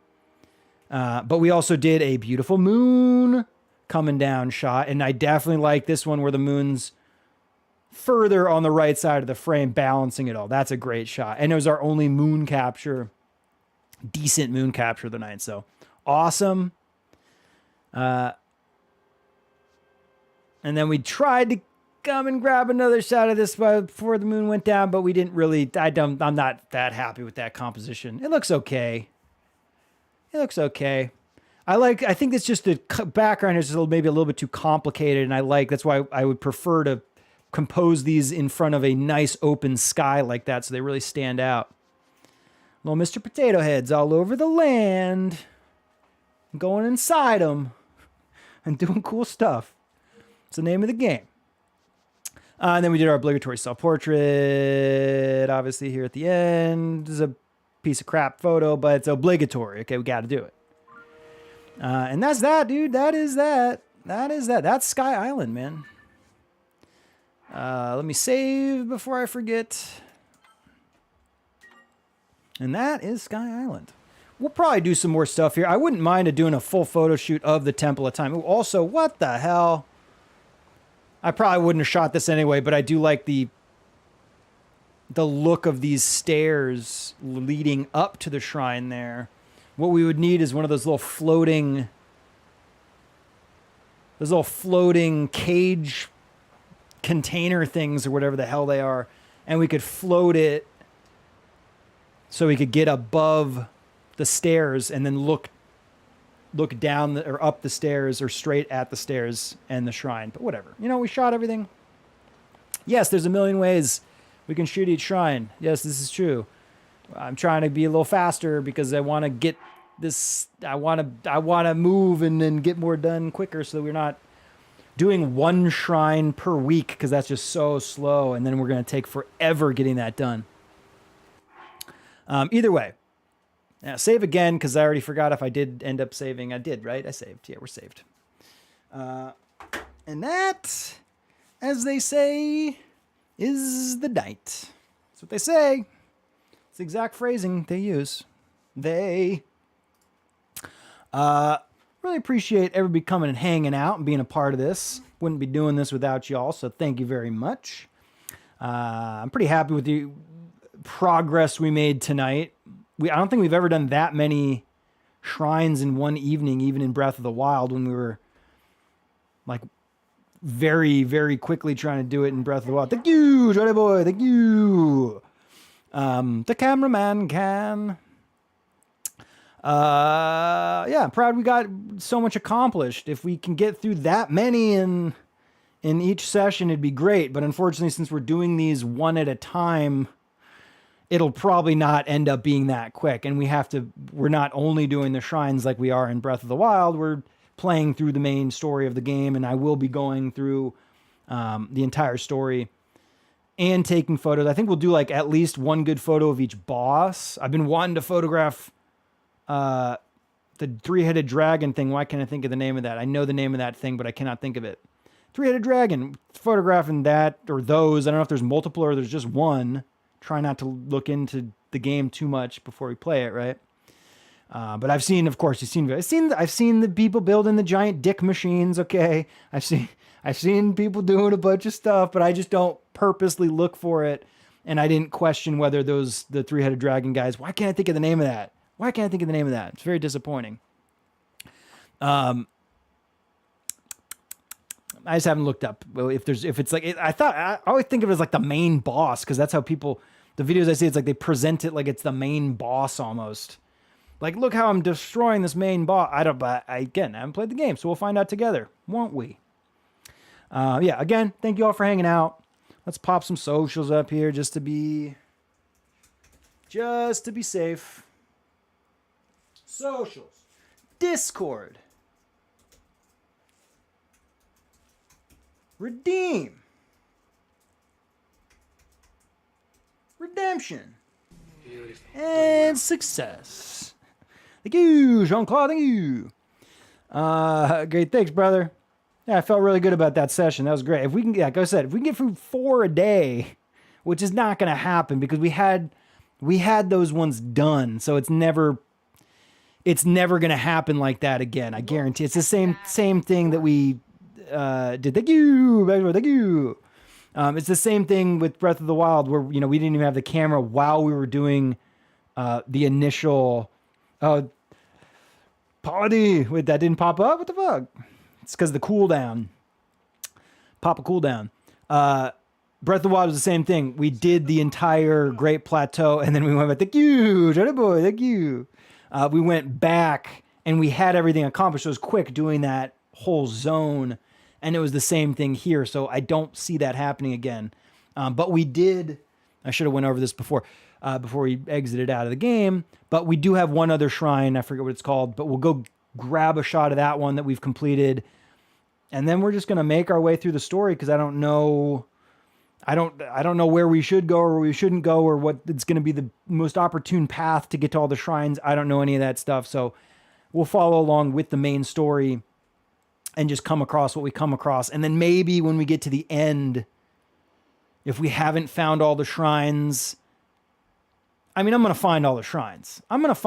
But we also did a beautiful moon coming down shot. And I definitely like this one where the moon's further on the right side of the frame, balancing it all. That's a great shot. And it was our only moon capture, decent moon capture of the night. So awesome. And then we tried to come and grab another shot of this before the moon went down, but we didn't really. I'm not that happy with that composition. It looks okay. I think it's just the background is maybe a little bit too complicated, and that's why I would prefer to compose these in front of a nice open sky like that, so they really stand out. Little Mr. Potato Heads all over the land, going inside them and doing cool stuff. It's the name of the game. And then we did our obligatory self-portrait, obviously, here at the end. This is a piece of crap photo, but it's obligatory. Okay, we got to do it. And that's that, dude. That is that. That's Sky Island, man. Let me save before I forget. And that is Sky Island. We'll probably do some more stuff here. I wouldn't mind doing a full photo shoot of the Temple of Time. Also, what the hell? I probably wouldn't have shot this anyway, but I do like the look of these stairs leading up to the shrine there. What we would need is one of those little floating cage container things or whatever the hell they are and we could float it so we could get above the stairs and then look down or up the stairs or straight at the stairs and the shrine. But whatever. You know, we shot everything. Yes, there's a million ways we can shoot each shrine. Yes, this is true. I'm trying to be a little faster because I want to get this. I want to move and then get more done quicker so that we're not doing one shrine per week because that's just so slow. And then we're going to take forever getting that done. Either way. Now, save again, because I already forgot if I did end up saving. I did, right? I saved. Yeah, we're saved. And that, as they say, is the night. That's what they say. It's the exact phrasing they use. They. Really appreciate everybody coming and hanging out and being a part of this. Wouldn't be doing this without y'all, so thank you very much. I'm pretty happy with the progress we made tonight. I don't think we've ever done that many shrines in one evening, even in Breath of the Wild, when we were like very, very quickly trying to do it in Breath of the Wild. Thank you, Johnny Boy. Thank you. The cameraman can. Yeah, proud we got so much accomplished. If we can get through that many in each session, it'd be great. But unfortunately, since we're doing these one at a time, it'll probably not end up being that quick. And we're not only doing the shrines like we are in Breath of the Wild, we're playing through the main story of the game, and I will be going through the entire story and taking photos. I think we'll do like at least one good photo of each boss. I've been wanting to photograph the three-headed dragon thing. Why can't I think of the name of that? I know the name of that thing, but I cannot think of it. Three-headed dragon, photographing that or those. I don't know if there's multiple or there's just one. Try not to look into the game too much before we play it, right? But I've seen, of course, I've seen the people building the giant dick machines. Okay, I've seen people doing a bunch of stuff, but I just don't purposely look for it, and I didn't question whether the three-headed dragon guys. Why can't I think of the name of that? Why can't I think of the name of that? It's very disappointing. I just haven't looked up if it's like I always think of it as like the main boss, because that's how the videos I see, it's like they present it like it's the main boss almost. Like, look how I'm destroying this main boss. I haven't played the game, so we'll find out together, won't we? Yeah, again, thank you all for hanging out. Let's pop some socials up here just to be safe. Socials. Discord. Redeem. Redemption. Beautiful. And success. Thank you, Jean-Claude. Thank you. Great. Thanks, brother. Yeah, I felt really good about that session. That was great. If we can, like I said, if we can get through 4 a day, which is not going to happen because we had those ones done. So it's never going to happen like that again. I guarantee. It's the same thing that we did. Thank you. Thank you. It's the same thing with Breath of the Wild where, we didn't even have the camera while we were doing the initial Polity. Wait, that didn't pop up? What the fuck? It's because of the cooldown. Pop a cooldown. Breath of the Wild was the same thing. We did the entire Great Plateau, and then we went back. Thank you, Johnny Boy. Thank you. We went back, and we had everything accomplished. It was quick doing that whole zone, and it was the same thing here. So I don't see that happening again. But we did. I should have went over this before we exited out of the game. But we do have one other shrine. I forget what it's called, but we'll go grab a shot of that one that we've completed, and then we're just going to make our way through the story because I don't know where we should go or where we shouldn't go or what it's going to be the most opportune path to get to all the shrines. I don't know any of that stuff, so we'll follow along with the main story and just come across what we come across, and then maybe when we get to the end, if we haven't found all the shrines, I'm going to find all the shrines. I'm not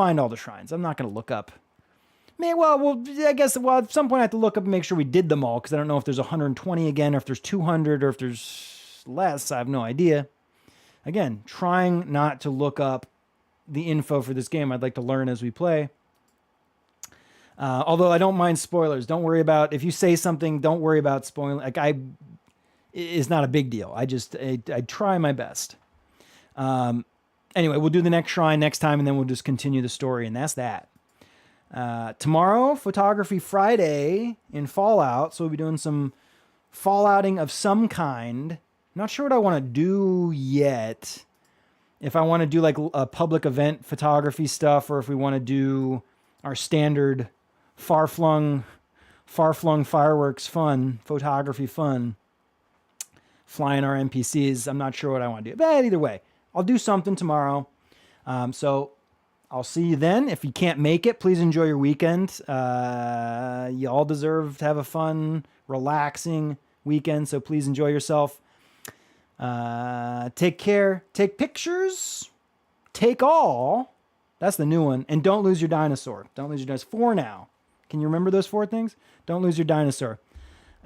going to look up. I guess at some point I have to look up and make sure we did them all because I don't know if there's 120 again or if there's 200 or if there's less. I have no idea. Again, trying not to look up the info for this game. I'd like to learn as we play. Although I don't mind spoilers. Don't worry about if you say something. Don't worry about spoiling. It's not a big deal. I try my best. Anyway, we'll do the next shrine next time, and then we'll just continue the story, and that's that. Tomorrow, Photography Friday in Fallout, so we'll be doing some fallouting of some kind. Not sure what I want to do yet. If I want to do like a public event photography stuff, or if we want to do our standard far-flung fireworks fun, photography fun, flying our NPCs. I'm not sure what I want to do. But either way, I'll do something tomorrow. So I'll see you then. If you can't make it, please enjoy your weekend. You all deserve to have a fun, relaxing weekend, so please enjoy yourself. Take care. Take pictures. Take all. That's the new one. And don't lose your dinosaur. Don't lose your dinosaur. 4 now. Can you remember those 4 things? Don't lose your dinosaur.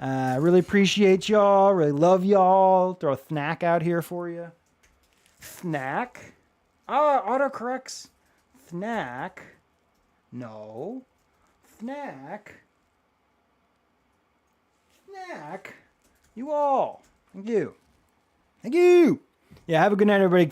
Really appreciate y'all. Really love y'all. Throw a snack out here for you. Snack. Autocorrects. Snack. No. Snack. Snack. You all. Thank you. Thank you. Yeah, have a good night, everybody.